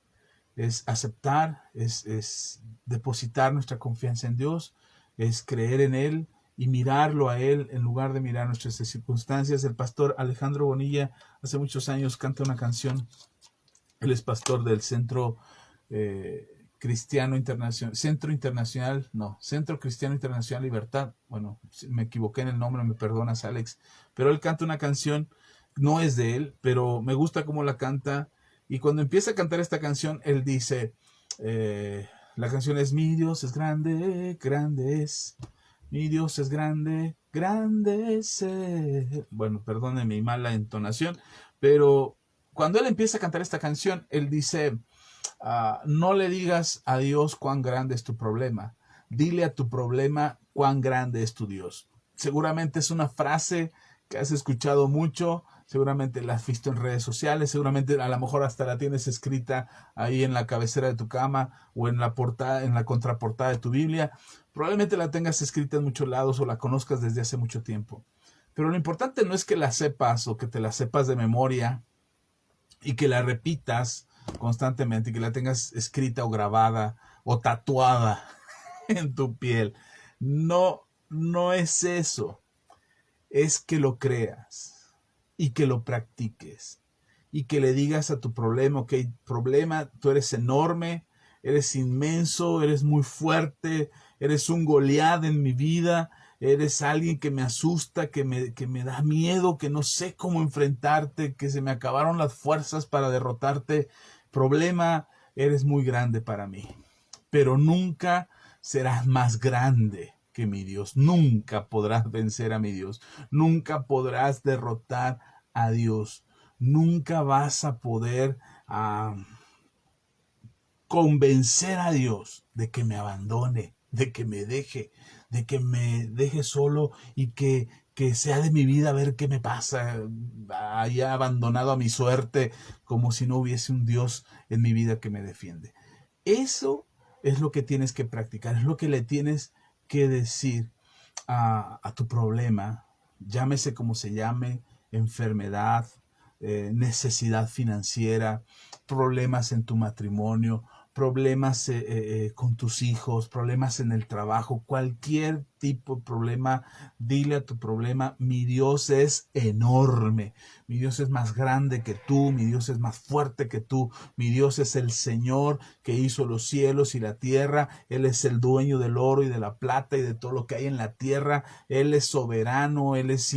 es aceptar, es depositar nuestra confianza en Dios, es creer en Él y mirarlo a Él en lugar de mirar nuestras circunstancias. El pastor Alejandro Bonilla hace muchos años canta una canción. Él es pastor del Centro Cristiano Internacional, Centro Cristiano Internacional Libertad. Bueno, me equivoqué en el nombre, me perdonas, Alex. Pero él canta una canción, no es de él, pero me gusta cómo la canta. Y cuando empieza a cantar esta canción, él dice, la canción es: mi Dios es grande, grande es. Mi Dios es grande, grande es. Bueno, perdone mi mala entonación, pero cuando él empieza a cantar esta canción, él dice, no le digas a Dios cuán grande es tu problema, dile a tu problema cuán grande es tu Dios. Seguramente es una frase que has escuchado mucho, seguramente la has visto en redes sociales, seguramente a lo mejor hasta la tienes escrita ahí en la cabecera de tu cama o en la portada, en la contraportada de tu Biblia. Probablemente la tengas escrita en muchos lados o la conozcas desde hace mucho tiempo. Pero lo importante no es que la sepas o que te la sepas de memoria y que la repitas constantemente y que la tengas escrita o grabada o tatuada en tu piel. No, no es eso. Es que lo creas y que lo practiques y que le digas a tu problema: ok, problema, tú eres enorme, eres inmenso, eres muy fuerte, eres un Goliat en mi vida, eres alguien que me asusta, que me da miedo, que no sé cómo enfrentarte, que se me acabaron las fuerzas para derrotarte. Problema, eres muy grande para mí, pero nunca serás más grande que mi Dios. Nunca podrás vencer a mi Dios. Nunca podrás derrotar a Dios. Nunca vas a poder convencer a Dios de que me abandone, de que me deje solo y que sea de mi vida a ver qué me pasa, haya abandonado a mi suerte, como si no hubiese un Dios en mi vida que me defiende. Eso es lo que tienes que practicar, es lo que le tienes que decir a tu problema, llámese como se llame: enfermedad, necesidad financiera, problemas en tu matrimonio, problemas con tus hijos, problemas en el trabajo, cualquier tipo de problema. Dile a tu problema: mi Dios es enorme, mi Dios es más grande que tú, mi Dios es más fuerte que tú, mi Dios es el Señor que hizo los cielos y la tierra, Él es el dueño del oro y de la plata y de todo lo que hay en la tierra. Él es soberano, Él es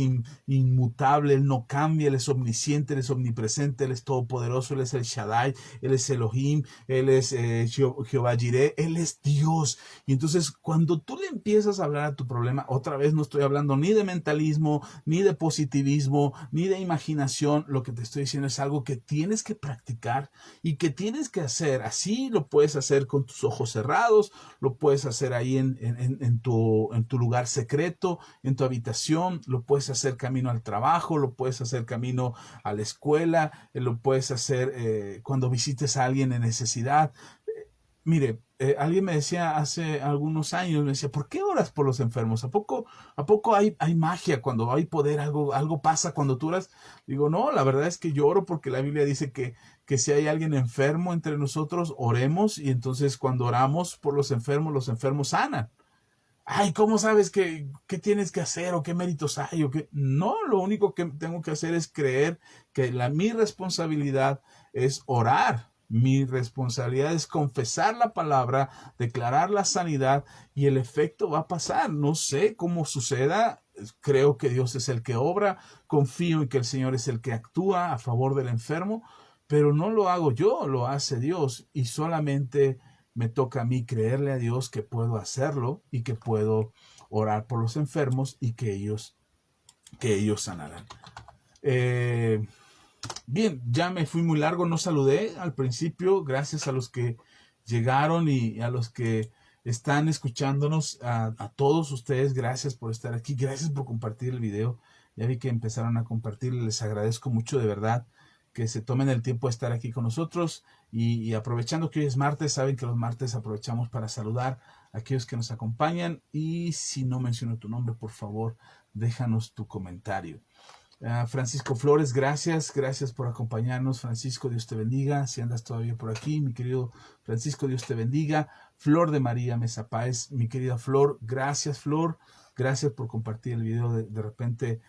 inmutable, Él no cambia, Él es omnisciente, Él es omnipresente, Él es todopoderoso, Él es el Shaddai, Él es Elohim, Él es Jehová Jireh, Él es Dios. Y entonces cuando tú le empiezas a hablar a tu problema, otra vez no estoy hablando ni de mentalismo, ni de positivismo, ni de imaginación. Lo que te estoy diciendo es algo que tienes que practicar y que tienes que hacer. Así lo puedes hacer con tus ojos cerrados, lo puedes hacer ahí en tu lugar secreto, en tu habitación, lo puedes hacer camino al trabajo, lo puedes hacer camino a la escuela, lo puedes hacer cuando visites a alguien en necesidad. Mire, alguien me decía hace algunos años, me decía: ¿por qué oras por los enfermos? ¿A poco hay magia cuando hay poder? ¿Algo pasa cuando tú oras? Digo, no, la verdad es que yo oro porque la Biblia dice que si hay alguien enfermo entre nosotros, oremos, y entonces cuando oramos por los enfermos sanan. Ay, ¿cómo sabes qué tienes que hacer o qué méritos hay? No, lo único que tengo que hacer es creer que mi responsabilidad es orar. Mi responsabilidad es confesar la palabra, declarar la sanidad, y el efecto va a pasar. No sé cómo suceda. Creo que Dios es el que obra. Confío en que el Señor es el que actúa a favor del enfermo, pero no lo hago yo, lo hace Dios, y solamente me toca a mí creerle a Dios que puedo hacerlo y que puedo orar por los enfermos y que ellos sanarán. Bien, ya me fui muy largo, no saludé al principio. Gracias a los que llegaron y a los que están escuchándonos, a todos ustedes, gracias por estar aquí, gracias por compartir el video. Ya vi que empezaron a compartir, les agradezco mucho, de verdad, que se tomen el tiempo de estar aquí con nosotros. Y aprovechando que hoy es martes, saben que los martes aprovechamos para saludar a aquellos que nos acompañan. Y si no menciono tu nombre, por favor, déjanos tu comentario. Francisco Flores, gracias por acompañarnos. Francisco, Dios te bendiga. Si andas todavía por aquí, mi querido Francisco, Dios te bendiga. Flor de María Mesa Páez, mi querida Flor, gracias por compartir el video. De repente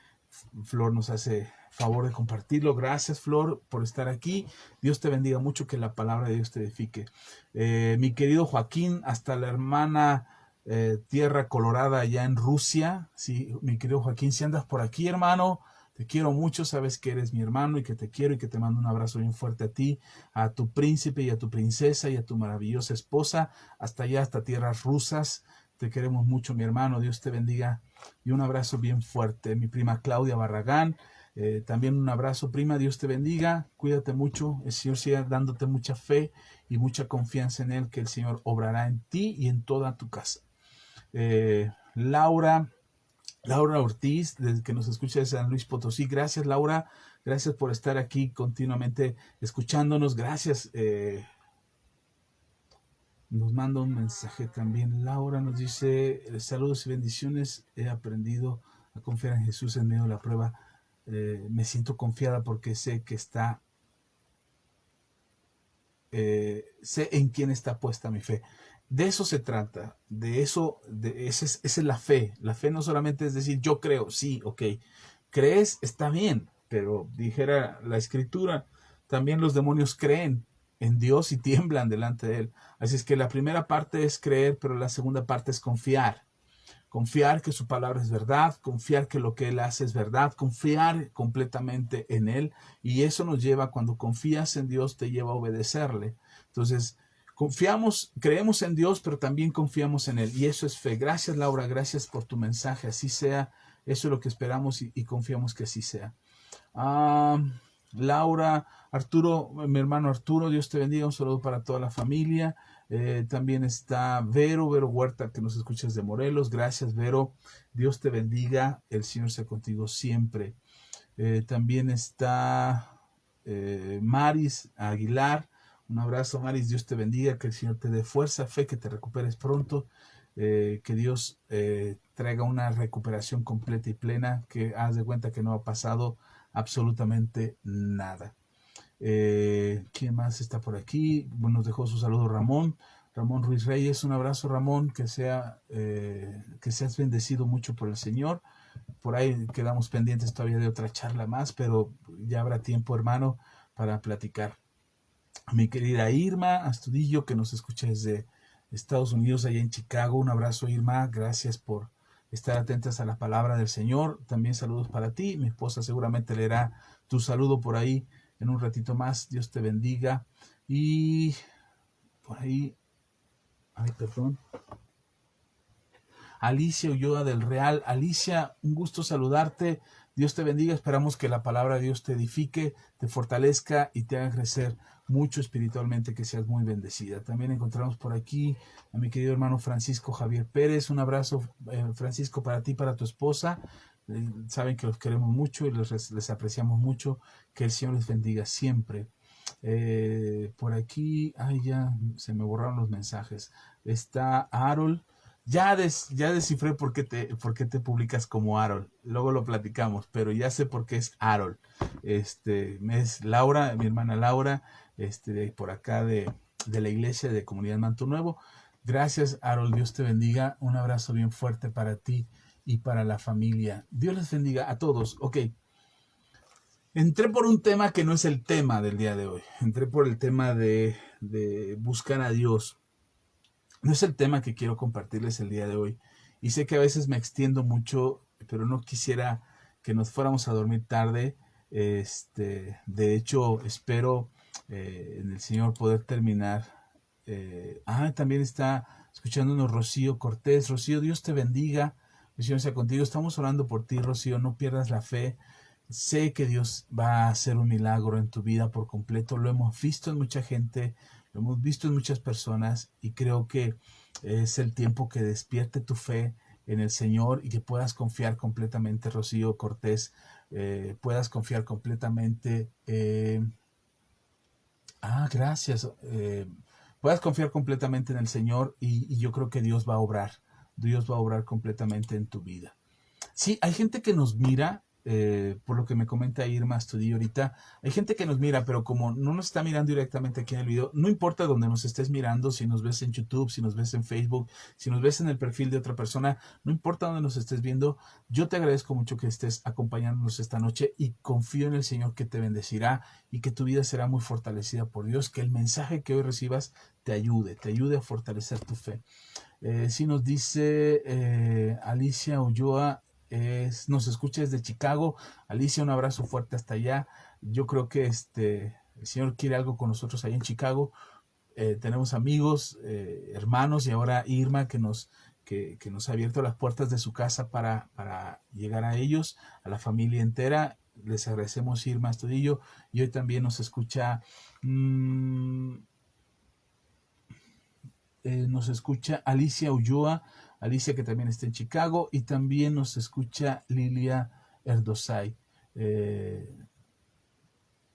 Flor nos hace favor de compartirlo. Gracias, Flor, por estar aquí. Dios te bendiga mucho, que la palabra de Dios te edifique. Mi querido Joaquín, hasta la hermana Tierra Colorada allá en Rusia. Sí, mi querido Joaquín, si andas por aquí, hermano, te quiero mucho, sabes que eres mi hermano y que te quiero y que te mando un abrazo bien fuerte a ti, a tu príncipe y a tu princesa y a tu maravillosa esposa, hasta allá, hasta tierras rusas. Te queremos mucho, mi hermano, Dios te bendiga y un abrazo bien fuerte. Mi prima Claudia Barragán, también un abrazo, prima, Dios te bendiga, cuídate mucho, el Señor siga dándote mucha fe y mucha confianza en Él, que el Señor obrará en ti y en toda tu casa. Laura Ortiz, desde que nos escucha de San Luis Potosí. Gracias, Laura. Gracias por estar aquí continuamente escuchándonos. Gracias. Nos manda un mensaje también. Laura nos dice, saludos y bendiciones. He aprendido a confiar en Jesús en medio de la prueba. Me siento confiada porque sé que sé en quién está puesta mi fe. De eso se trata, esa es la fe. La fe no solamente es decir, yo creo, sí, ok. Crees, está bien, pero dijera la escritura, también los demonios creen en Dios y tiemblan delante de Él. Así es que la primera parte es creer, pero la segunda parte es confiar. Confiar que su palabra es verdad, confiar que lo que Él hace es verdad, confiar completamente en Él. Y eso nos lleva, cuando confías en Dios, te lleva a obedecerle. Entonces, creemos en Dios, pero también confiamos en Él. Y eso es fe. Gracias, Laura, gracias por tu mensaje. Así sea. Eso es lo que esperamos y confiamos que así sea. Laura, Arturo, mi hermano Arturo, Dios te bendiga, un saludo para toda la familia. También está Vero Huerta, que nos escuchas de Morelos. Gracias, Vero. Dios te bendiga, el Señor sea contigo siempre. También está Maris Aguilar. Un abrazo, Maris, Dios te bendiga, que el Señor te dé fuerza, fe, que te recuperes pronto. Que Dios traiga una recuperación completa y plena, que haz de cuenta que no ha pasado absolutamente nada. ¿Quién más está por aquí? Bueno, nos dejó su saludo Ramón Ruiz Reyes. Un abrazo, Ramón, que seas bendecido mucho por el Señor. Por ahí quedamos pendientes todavía de otra charla más, pero ya habrá tiempo, hermano, para platicar. Mi querida Irma Astudillo, que nos escucha desde Estados Unidos, allá en Chicago. Un abrazo, Irma. Gracias por estar atentas a la palabra del Señor. También saludos para ti. Mi esposa seguramente leerá tu saludo por ahí en un ratito más. Dios te bendiga. Y por ahí, perdón. Alicia Ulloa del Real. Alicia, un gusto saludarte. Dios te bendiga. Esperamos que la palabra de Dios te edifique, te fortalezca y te haga crecer mucho espiritualmente, que seas muy bendecida. También encontramos por aquí a mi querido hermano Francisco Javier Pérez. Un abrazo, Francisco, para ti y para tu esposa. Saben que los queremos mucho y les apreciamos mucho. Que el Señor les bendiga siempre. Por aquí, ya se me borraron los mensajes. Está Harold. Ya descifré por qué te publicas como Harold. Luego lo platicamos, pero ya sé por qué es Harold. Es Laura, mi hermana Laura, por acá de la iglesia de Comunidad Manto Nuevo. Gracias, Harold. Dios te bendiga. Un abrazo bien fuerte para ti y para la familia. Dios les bendiga a todos. Ok. Entré por un tema que no es el tema del día de hoy. Entré por el tema de buscar a Dios. No es el tema que quiero compartirles el día de hoy. Y sé que a veces me extiendo mucho, pero no quisiera que nos fuéramos a dormir tarde. De hecho, espero en el Señor poder terminar. También está escuchándonos Rocío Cortés. Rocío, Dios te bendiga. El Señor sea contigo. Estamos orando por ti, Rocío. No pierdas la fe. Sé que Dios va a hacer un milagro en tu vida por completo. Lo hemos visto en mucha gente, lo hemos visto en muchas personas y creo que es el tiempo que despierte tu fe en el Señor y que puedas confiar completamente, Rocío Cortés, puedas confiar completamente Gracias. Puedes confiar completamente en el Señor y yo creo que Dios va a obrar. Dios va a obrar completamente en tu vida. Sí, hay gente que nos mira, por lo que me comenta Irma Astudillo ahorita, hay gente que nos mira, pero como no nos está mirando directamente aquí en el video, no importa dónde nos estés mirando, si nos ves en YouTube, si nos ves en Facebook, si nos ves en el perfil de otra persona, no importa dónde nos estés viendo, yo te agradezco mucho que estés acompañándonos esta noche y confío en el Señor que te bendecirá y que tu vida será muy fortalecida por Dios, que el mensaje que hoy recibas te ayude a fortalecer tu fe. Sí nos dice Alicia Ulloa, nos escucha desde Chicago. Alicia, un abrazo fuerte hasta allá. Yo creo que el Señor quiere algo con nosotros allá en Chicago. Tenemos amigos, hermanos y ahora Irma que nos ha abierto las puertas de su casa para llegar a ellos, a la familia entera. Les agradecemos, Irma Astudillo. Y hoy también nos escucha... nos escucha Alicia Ulloa, Alicia que también está en Chicago, y también nos escucha Lilia Erdosay. Ella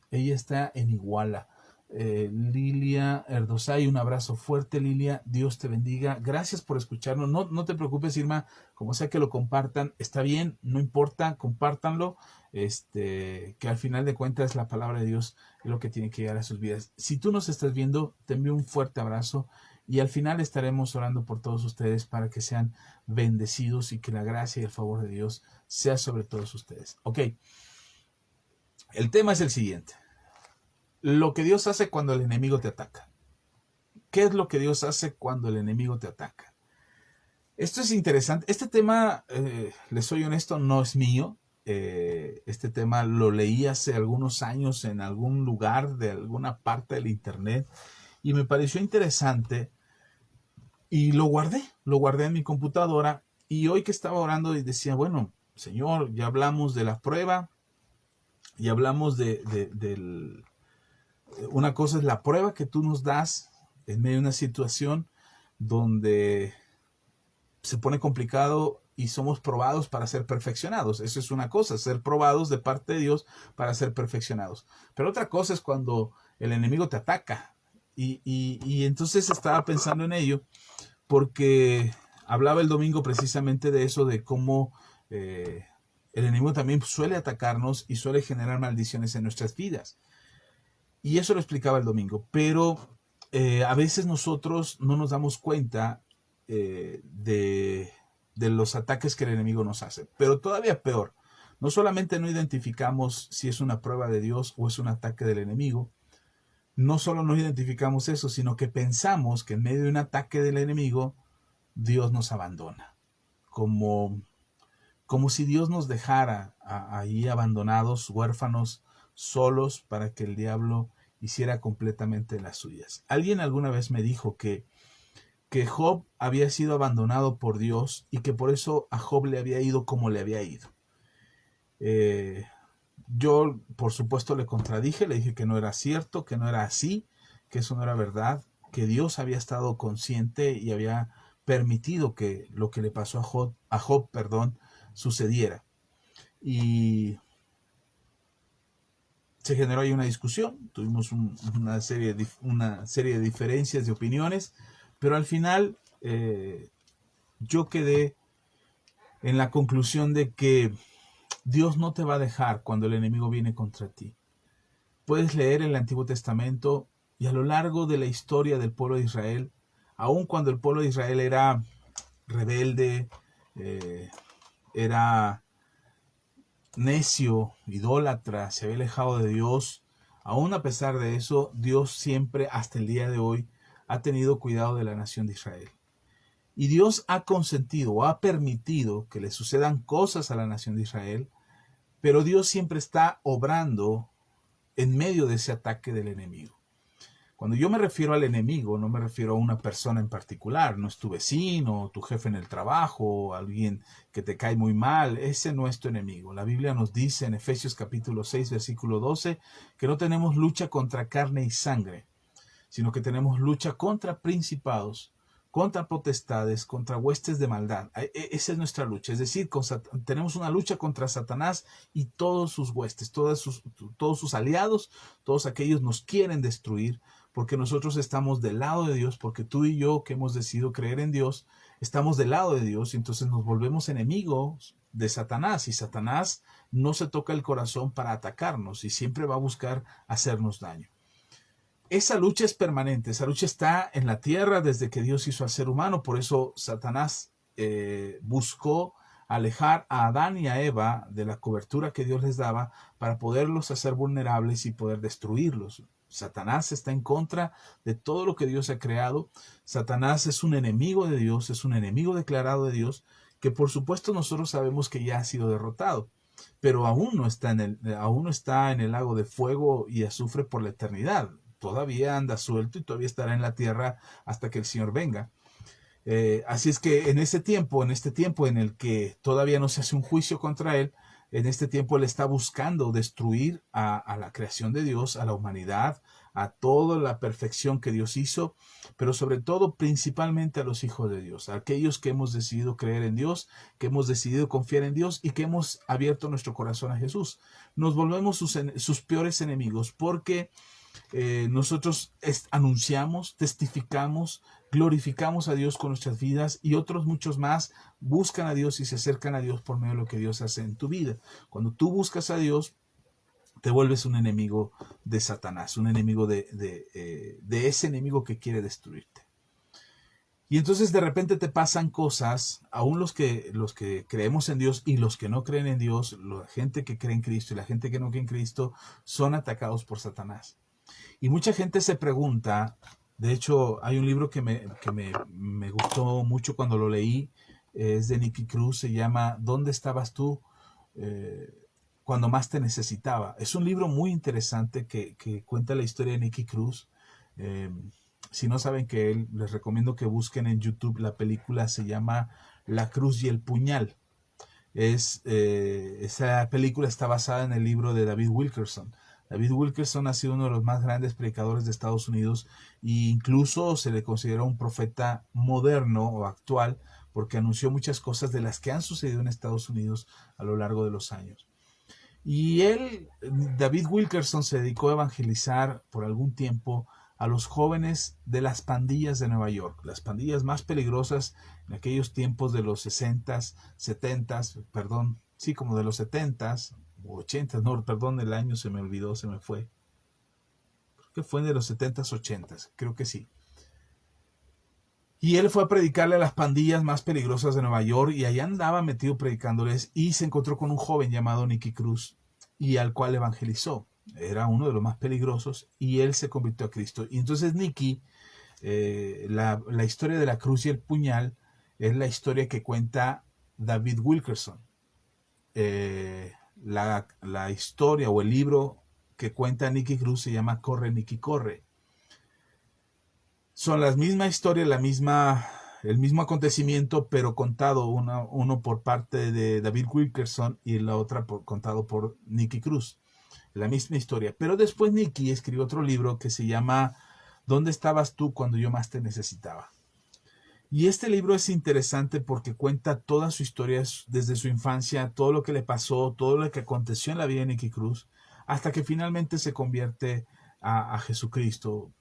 está en Iguala. Lilia Erdosay, un abrazo fuerte, Lilia, Dios te bendiga, gracias por escucharnos, no te preocupes, Irma, como sea que lo compartan, está bien, no importa, compártanlo, que al final de cuentas la palabra de Dios es lo que tiene que llegar a sus vidas. Si tú nos estás viendo, te envío un fuerte abrazo y al final estaremos orando por todos ustedes para que sean bendecidos y que la gracia y el favor de Dios sea sobre todos ustedes. Ok, el tema es el siguiente. Lo que Dios hace cuando el enemigo te ataca. ¿Qué es lo que Dios hace cuando el enemigo te ataca? Esto es interesante. Este tema, les soy honesto, no es mío. Este tema lo leí hace algunos años en algún lugar de alguna parte del internet y me pareció interesante y lo guardé en mi computadora y hoy que estaba orando y decía, bueno, Señor, ya hablamos de la prueba, ya hablamos del... Una cosa es la prueba que tú nos das en medio de una situación donde se pone complicado y somos probados para ser perfeccionados. Eso es una cosa, ser probados de parte de Dios para ser perfeccionados. Pero otra cosa es cuando el enemigo te ataca. Y entonces estaba pensando en ello porque hablaba el domingo precisamente de eso, de cómo el enemigo también suele atacarnos y suele generar maldiciones en nuestras vidas. Y eso lo explicaba el domingo, pero a veces nosotros no nos damos cuenta de los ataques que el enemigo nos hace. Pero todavía peor, no solamente no identificamos si es una prueba de Dios o es un ataque del enemigo, no solo no identificamos eso, sino que pensamos que en medio de un ataque del enemigo, Dios nos abandona. Como si Dios nos dejara ahí abandonados, huérfanos, solos, para que el diablo hiciera completamente las suyas. Alguien alguna vez me dijo que Job había sido abandonado por Dios y que por eso a Job le había ido como le había ido. Yo, por supuesto, le contradije, le dije que no era cierto, que no era así, que eso no era verdad, que Dios había estado consciente y había permitido que lo que le pasó a Job, sucediera. Y se generó ahí una discusión, tuvimos una serie de diferencias de opiniones, pero al final yo quedé en la conclusión de que Dios no te va a dejar cuando el enemigo viene contra ti. Puedes leer el Antiguo Testamento y a lo largo de la historia del pueblo de Israel, aun cuando el pueblo de Israel era rebelde, era necio, idólatra, se había alejado de Dios, aún a pesar de eso, Dios siempre, hasta el día de hoy, ha tenido cuidado de la nación de Israel. Y Dios ha consentido o ha permitido que le sucedan cosas a la nación de Israel, pero Dios siempre está obrando en medio de ese ataque del enemigo. Cuando yo me refiero al enemigo, no me refiero a una persona en particular, no es tu vecino, tu jefe en el trabajo, alguien que te cae muy mal, ese no es tu enemigo. La Biblia nos dice en Efesios capítulo 6, versículo 12, que no tenemos lucha contra carne y sangre, sino que tenemos lucha contra principados, contra potestades, contra huestes de maldad. Esa es nuestra lucha. Es decir, tenemos una lucha contra Satanás y todos sus huestes, todos sus aliados, todos aquellos nos quieren destruir, porque nosotros estamos del lado de Dios, porque tú y yo que hemos decidido creer en Dios, estamos del lado de Dios, y entonces nos volvemos enemigos de Satanás, y Satanás no se toca el corazón para atacarnos y siempre va a buscar hacernos daño. Esa lucha es permanente, esa lucha está en la tierra desde que Dios hizo al ser humano. Por eso Satanás buscó alejar a Adán y a Eva de la cobertura que Dios les daba para poderlos hacer vulnerables y poder destruirlos. Satanás está en contra de todo lo que Dios ha creado. Satanás es un enemigo de Dios, es un enemigo declarado de Dios, que por supuesto nosotros sabemos que ya ha sido derrotado, pero aún no está en el lago de fuego y azufre por la eternidad. Todavía anda suelto y todavía estará en la tierra hasta que el Señor venga. Así es que en este tiempo en el que todavía no se hace un juicio contra él, en este tiempo él está buscando destruir a la creación de Dios, a la humanidad, a toda la perfección que Dios hizo, pero sobre todo principalmente a los hijos de Dios, a aquellos que hemos decidido creer en Dios, que hemos decidido confiar en Dios y que hemos abierto nuestro corazón a Jesús. Nos volvemos sus peores enemigos porque nosotros anunciamos, testificamos, glorificamos a Dios con nuestras vidas, y otros muchos más buscan a Dios y se acercan a Dios por medio de lo que Dios hace en tu vida. Cuando tú buscas a Dios, te vuelves un enemigo de Satanás, un enemigo de ese enemigo que quiere destruirte. Y entonces de repente te pasan cosas, aún los que creemos en Dios y los que no creen en Dios, la gente que cree en Cristo y la gente que no cree en Cristo, son atacados por Satanás. Y mucha gente se pregunta, de hecho hay un libro que me gustó mucho cuando lo leí, es de Nicky Cruz, se llama ¿Dónde estabas tú cuando más te necesitaba? Es un libro muy interesante que cuenta la historia de Nicky Cruz. Si no saben que él, les recomiendo que busquen en YouTube la película, se llama La Cruz y el Puñal. Esa película está basada en el libro de David Wilkerson. David Wilkerson ha sido uno de los más grandes predicadores de Estados Unidos e incluso se le considera un profeta moderno o actual porque anunció muchas cosas de las que han sucedido en Estados Unidos a lo largo de los años. Y David Wilkerson, se dedicó a evangelizar por algún tiempo a los jóvenes de las pandillas de Nueva York, las pandillas más peligrosas en aquellos tiempos de los 60s, 70s, perdón, sí, como de los 70s o 80s, no, perdón, el año se me olvidó, se me fue. Creo que fue de los 70s, 80s, creo que sí. Y él fue a predicarle a las pandillas más peligrosas de Nueva York y allá andaba metido predicándoles y se encontró con un joven llamado Nicky Cruz y al cual evangelizó. Era uno de los más peligrosos y él se convirtió a Cristo. Y entonces Nicky, la historia de la cruz y el puñal es la historia que cuenta David Wilkerson. La historia o el libro que cuenta Nicky Cruz se llama Corre, Nicky, corre. Son la misma historia, el mismo acontecimiento, pero contado uno por parte de David Wilkerson y la otra contado por Nicky Cruz. La misma historia. Pero después Nicky escribió otro libro que se llama ¿Dónde estabas tú cuando yo más te necesitaba? Y este libro es interesante porque cuenta toda su historia desde su infancia, todo lo que le pasó, todo lo que aconteció en la vida de Nicky Cruz, hasta que finalmente se convierte a Jesucristo.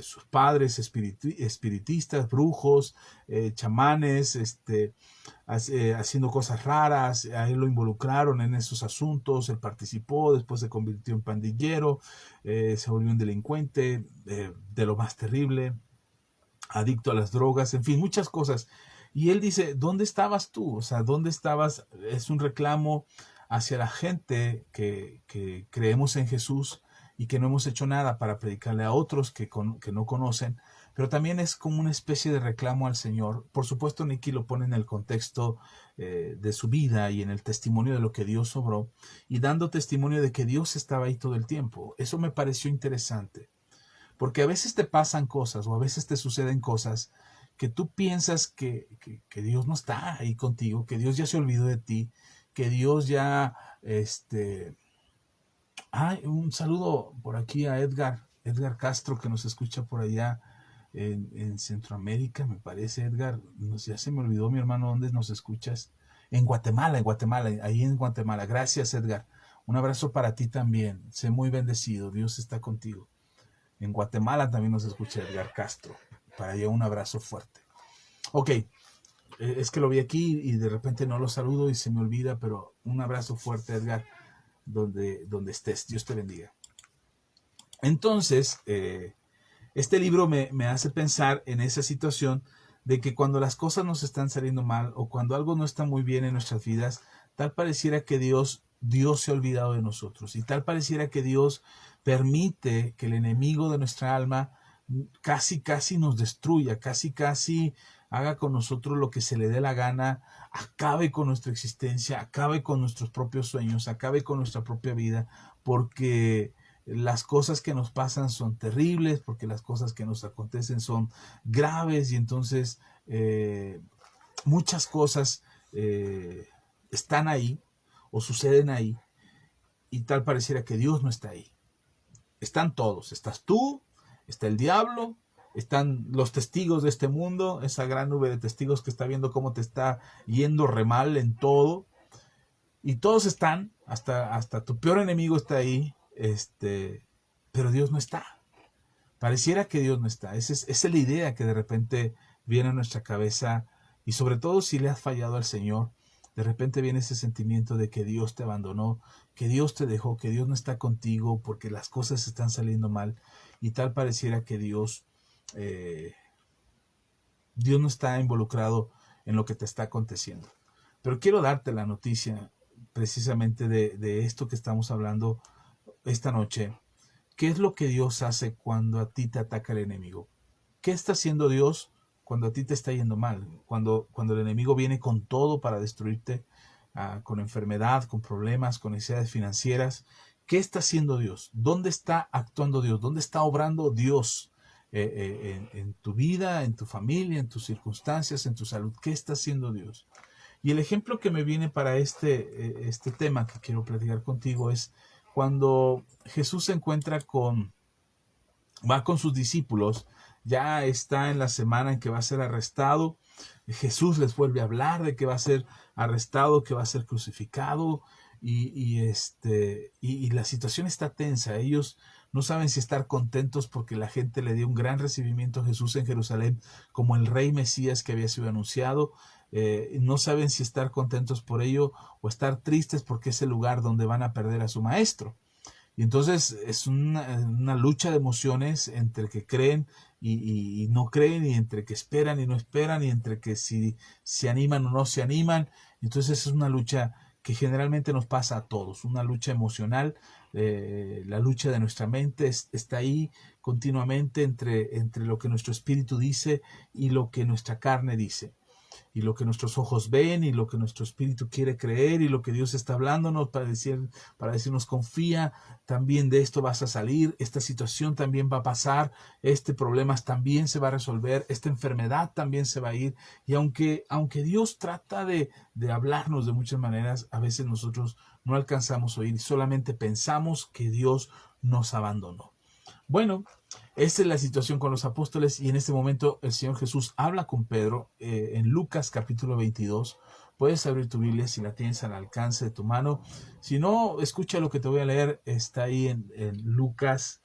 Sus padres espiritistas, brujos, chamanes, haciendo cosas raras, a él lo involucraron en esos asuntos, él participó, después se convirtió en pandillero, se volvió un delincuente de lo más terrible, adicto a las drogas, en fin, muchas cosas. Y él dice, ¿dónde estabas tú? O sea, ¿dónde estabas? Es un reclamo hacia la gente que creemos en Jesús y que no hemos hecho nada para predicarle a otros que no conocen, pero también es como una especie de reclamo al Señor. Por supuesto, Nicky lo pone en el contexto de su vida y en el testimonio de lo que Dios obró, y dando testimonio de que Dios estaba ahí todo el tiempo. Eso me pareció interesante, porque a veces te pasan cosas o a veces te suceden cosas que tú piensas que Dios no está ahí contigo, que Dios ya se olvidó de ti, que Dios ya, un saludo por aquí a Edgar Castro, que nos escucha por allá en Centroamérica, me parece, Edgar. No sé, ya se me olvidó, mi hermano, ¿dónde nos escuchas? En Guatemala, ahí en Guatemala. Gracias, Edgar. Un abrazo para ti también. Sé muy bendecido. Dios está contigo. En Guatemala también nos escucha Edgar Castro. Para allá un abrazo fuerte. Ok, es que lo vi aquí y de repente no lo saludo y se me olvida, pero un abrazo fuerte, Edgar, donde estés. Dios te bendiga. Entonces, este libro me hace pensar en esa situación de que cuando las cosas nos están saliendo mal o cuando algo no está muy bien en nuestras vidas, tal pareciera que Dios se ha olvidado de nosotros y tal pareciera que Dios permite que el enemigo de nuestra alma casi nos destruya, casi haga con nosotros lo que se le dé la gana, acabe con nuestra existencia, acabe con nuestros propios sueños, acabe con nuestra propia vida, porque las cosas que nos pasan son terribles, porque las cosas que nos acontecen son graves y entonces muchas cosas están ahí o suceden ahí y tal pareciera que Dios no está ahí. Están todos, estás tú, está el diablo, están los testigos de este mundo, esa gran nube de testigos que está viendo cómo te está yendo re mal en todo, y todos están, hasta tu peor enemigo está ahí, pero Dios no está. Pareciera que Dios no está. Esa es la idea que de repente viene a nuestra cabeza, y sobre todo si le has fallado al Señor, de repente viene ese sentimiento de que Dios te abandonó, que Dios te dejó, que Dios no está contigo porque las cosas están saliendo mal, y tal pareciera que Dios no está involucrado en lo que te está aconteciendo. Pero quiero darte la noticia precisamente de esto que estamos hablando esta noche. ¿Qué es lo que Dios hace cuando a ti te ataca el enemigo? ¿Qué está haciendo Dios cuando a ti te está yendo mal? Cuando el enemigo viene con todo para destruirte, con enfermedad, con problemas, con necesidades financieras. ¿Qué está haciendo Dios? ¿Dónde está actuando Dios? ¿Dónde está obrando Dios en tu vida, en tu familia, en tus circunstancias, en tu salud? ¿Qué está haciendo Dios? Y el ejemplo que me viene para este tema que quiero platicar contigo es cuando Jesús se encuentra va con sus discípulos, ya está en la semana en que va a ser arrestado. Jesús les vuelve a hablar de que va a ser arrestado, que va a ser crucificado, y la situación está tensa. Ellos no saben si estar contentos porque la gente le dio un gran recibimiento a Jesús en Jerusalén como el rey Mesías que había sido anunciado. No saben si estar contentos por ello o estar tristes porque es el lugar donde van a perder a su maestro. Y entonces es una lucha de emociones entre que creen y no creen, y entre que esperan y no esperan, y entre que si se animan o no se animan. Entonces es una lucha que generalmente nos pasa a todos, una lucha emocional. La lucha de nuestra mente está ahí continuamente entre lo que nuestro espíritu dice y lo que nuestra carne dice, y lo que nuestros ojos ven y lo que nuestro espíritu quiere creer y lo que Dios está hablándonos para decirnos confía, también de esto vas a salir, esta situación también va a pasar, este problema también se va a resolver, esta enfermedad también se va a ir. Y aunque Dios trata de hablarnos de muchas maneras, a veces nosotros no alcanzamos a oír y solamente pensamos que Dios nos abandonó. Bueno, esta es la situación con los apóstoles, y en este momento el Señor Jesús habla con Pedro en Lucas capítulo 22. Puedes abrir tu Biblia si la tienes al alcance de tu mano. Si no, escucha lo que te voy a leer. Está ahí en Lucas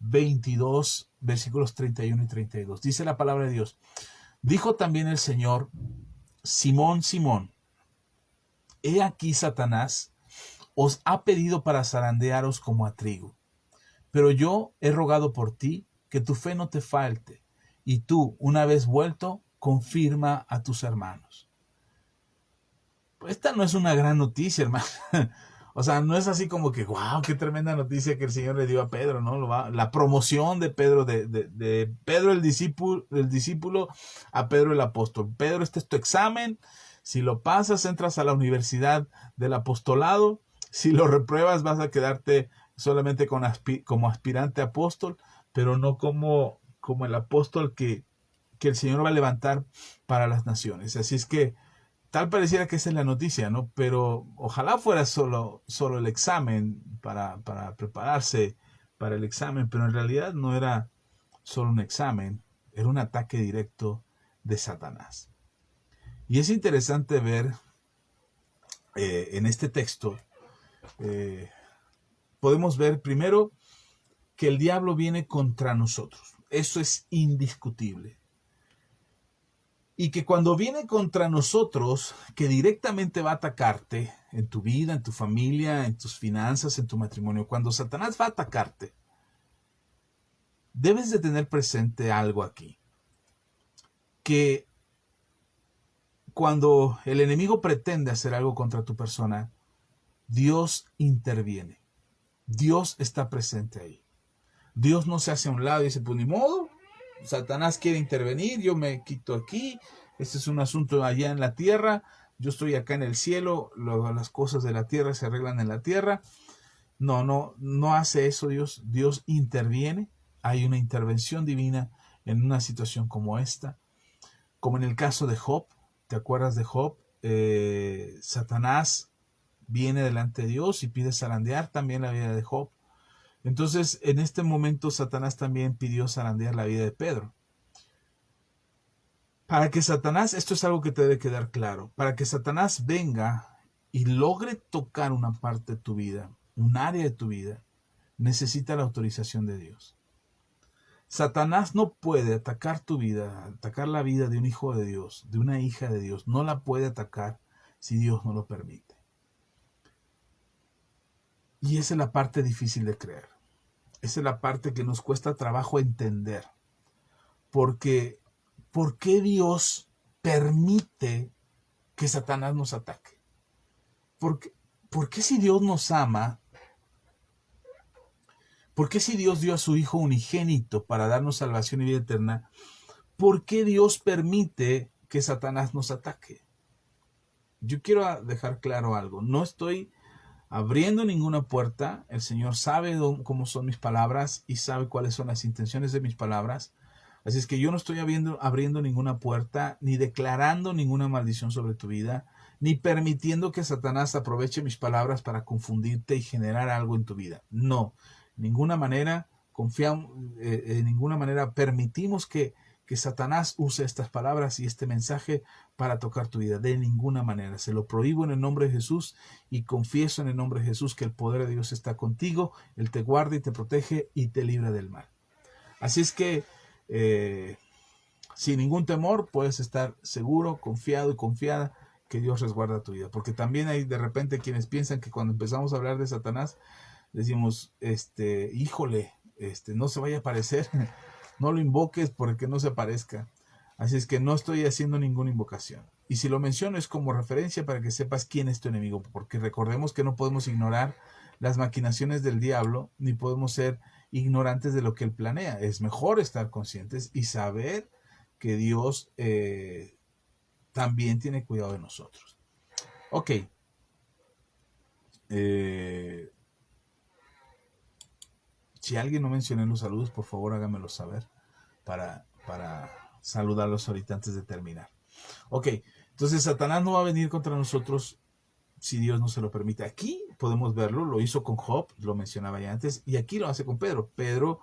22, versículos 31 y 32. Dice la palabra de Dios. Dijo también el Señor: Simón, Simón, he aquí Satanás os ha pedido para zarandearos como a trigo. Pero yo he rogado por ti que tu fe no te falte, y tú, una vez vuelto, confirma a tus hermanos. Pues esta no es una gran noticia, hermano. O sea, no es así como que, wow, qué tremenda noticia que el Señor le dio a Pedro, ¿no? La promoción de Pedro, de Pedro el discípulo a Pedro el apóstol. Pedro, este es tu examen. Si lo pasas, entras a la universidad del apostolado. Si lo repruebas, vas a quedarte solamente como aspirante apóstol, pero no como el apóstol que el Señor va a levantar para las naciones. Así es que tal pareciera que esa es la noticia, ¿no? Pero ojalá fuera solo el examen para prepararse para el examen, pero en realidad no era solo un examen. era un ataque directo de Satanás. Y es interesante ver en este texto, podemos ver primero que el diablo viene contra nosotros. Eso es indiscutible. Y que cuando viene contra nosotros, que directamente va a atacarte en tu vida, en tu familia, en tus finanzas, en tu matrimonio, cuando Satanás va a atacarte, debes de tener presente algo aquí. Que cuando el enemigo pretende hacer algo contra tu persona, Dios interviene. Dios está presente ahí. Dios no se hace a un lado y dice, pues ni modo, Satanás quiere intervenir, yo me quito aquí, este es un asunto allá en la tierra, yo estoy acá en el cielo, las cosas de la tierra se arreglan en la tierra. No hace eso Dios. Dios interviene, hay una intervención divina en una situación como esta, como en el caso de Job. ¿Te acuerdas de Job? Satanás viene delante de Dios y pide zarandear también la vida de Job. Entonces, en este momento, Satanás también pidió zarandear la vida de Pedro. Para que Satanás, esto es algo que te debe quedar claro, para que Satanás venga y logre tocar una parte de tu vida, un área de tu vida, necesita la autorización de Dios. Satanás no puede atacar tu vida, atacar la vida de un hijo de Dios, de una hija de Dios, no la puede atacar si Dios no lo permite. Y esa es la parte difícil de creer. Esa es la parte que nos cuesta trabajo entender. Porque, ¿por qué Dios permite que Satanás nos ataque? ¿Por qué si Dios nos ama? ¿Por qué si Dios dio a su Hijo unigénito para darnos salvación y vida eterna? ¿Por qué Dios permite que Satanás nos ataque? Yo quiero dejar claro algo. No estoy abriendo ninguna puerta. El Señor sabe cómo son mis palabras y sabe cuáles son las intenciones de mis palabras. Así es que yo no estoy abriendo ninguna puerta, ni declarando ninguna maldición sobre tu vida, ni permitiendo que Satanás aproveche mis palabras para confundirte y generar algo en tu vida. No, de ninguna manera confiamos, en ninguna manera permitimos que Satanás use estas palabras y este mensaje para tocar tu vida. De ninguna manera. Se lo prohíbo en el nombre de Jesús y confieso en el nombre de Jesús que el poder de Dios está contigo. Él te guarda y te protege y te libra del mal. Así es que sin ningún temor puedes estar seguro, confiado y confiada que Dios resguarda tu vida. Porque también hay de repente quienes piensan que cuando empezamos a hablar de Satanás decimos, híjole, no se vaya a aparecer. No lo invoques porque no se aparezca. Así es que no estoy haciendo ninguna invocación. Y si lo menciono es como referencia para que sepas quién es tu enemigo. Porque recordemos que no podemos ignorar las maquinaciones del diablo, ni podemos ser ignorantes de lo que él planea. Es mejor estar conscientes y saber que Dios también tiene cuidado de nosotros. Ok. Si alguien no menciona los saludos, por favor háganmelo saber para saludarlos ahorita antes de terminar. Ok, entonces Satanás no va a venir contra nosotros si Dios no se lo permite. Aquí podemos verlo, lo hizo con Job, lo mencionaba ya antes, y aquí lo hace con Pedro.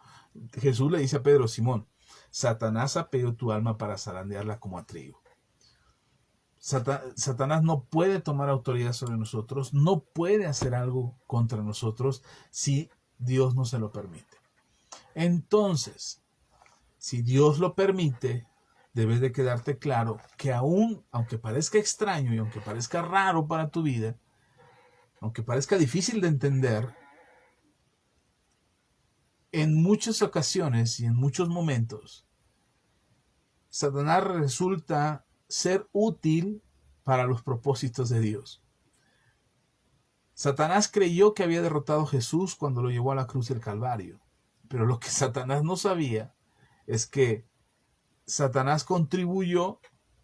Jesús le dice a Pedro, Simón, Satanás ha pedido tu alma para zarandearla como a trigo. Satanás no puede tomar autoridad sobre nosotros, no puede hacer algo contra nosotros si Dios no se lo permite. Entonces, si Dios lo permite, debes de quedarte claro que aunque parezca extraño y aunque parezca raro para tu vida, aunque parezca difícil de entender, en muchas ocasiones y en muchos momentos, Satanás resulta ser útil para los propósitos de Dios. Satanás creyó que había derrotado a Jesús cuando lo llevó a la cruz del Calvario, pero lo que Satanás no sabía es que Satanás contribuyó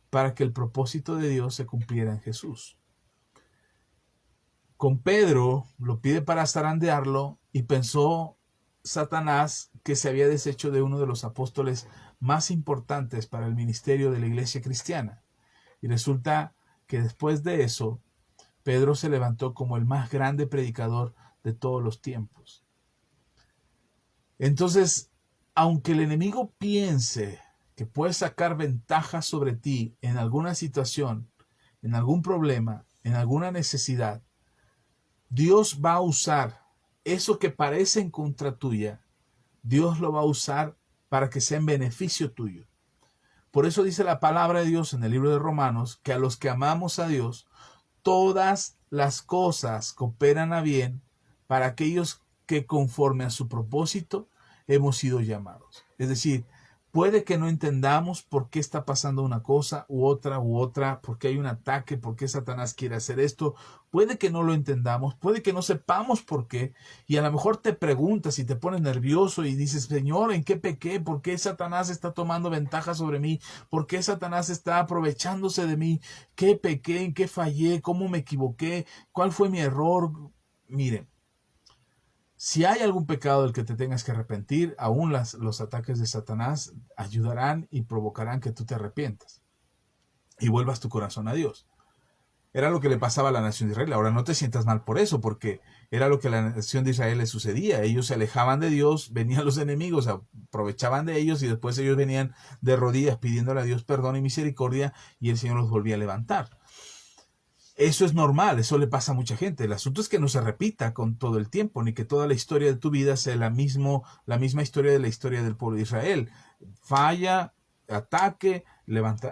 para que el propósito de Dios se cumpliera en Jesús. Con Pedro lo pide para zarandearlo y pensó Satanás que se había deshecho de uno de los apóstoles más importantes para el ministerio de la iglesia cristiana. Y resulta que después de eso, Pedro se levantó como el más grande predicador de todos los tiempos. Entonces, aunque el enemigo piense que puede sacar ventaja sobre ti en alguna situación, en algún problema, en alguna necesidad, Dios va a usar eso que parece en contra tuya, Dios lo va a usar para que sea en beneficio tuyo. Por eso dice la palabra de Dios en el libro de Romanos, que a los que amamos a Dios, todas las cosas cooperan a bien para aquellos que conforme a su propósito hemos sido llamados. Es decir, puede que no entendamos por qué está pasando una cosa u otra, por qué hay un ataque, por qué Satanás quiere hacer esto. Puede que no lo entendamos, puede que no sepamos por qué. Y a lo mejor te preguntas y te pones nervioso y dices, Señor, ¿en qué pequé? ¿Por qué Satanás está tomando ventaja sobre mí? ¿Por qué Satanás está aprovechándose de mí? ¿Qué pequé? ¿En qué fallé? ¿Cómo me equivoqué? ¿Cuál fue mi error? Miren. Si hay algún pecado del que te tengas que arrepentir, aún los ataques de Satanás ayudarán y provocarán que tú te arrepientas y vuelvas tu corazón a Dios. Era lo que le pasaba a la nación de Israel. Ahora no te sientas mal por eso, porque era lo que a la nación de Israel le sucedía. Ellos se alejaban de Dios, venían los enemigos, aprovechaban de ellos y después ellos venían de rodillas pidiéndole a Dios perdón y misericordia y el Señor los volvía a levantar. Eso es normal, eso le pasa a mucha gente. El asunto es que no se repita con todo el tiempo, ni que toda la historia de tu vida sea la misma historia de la historia del pueblo de Israel. Falla, ataque,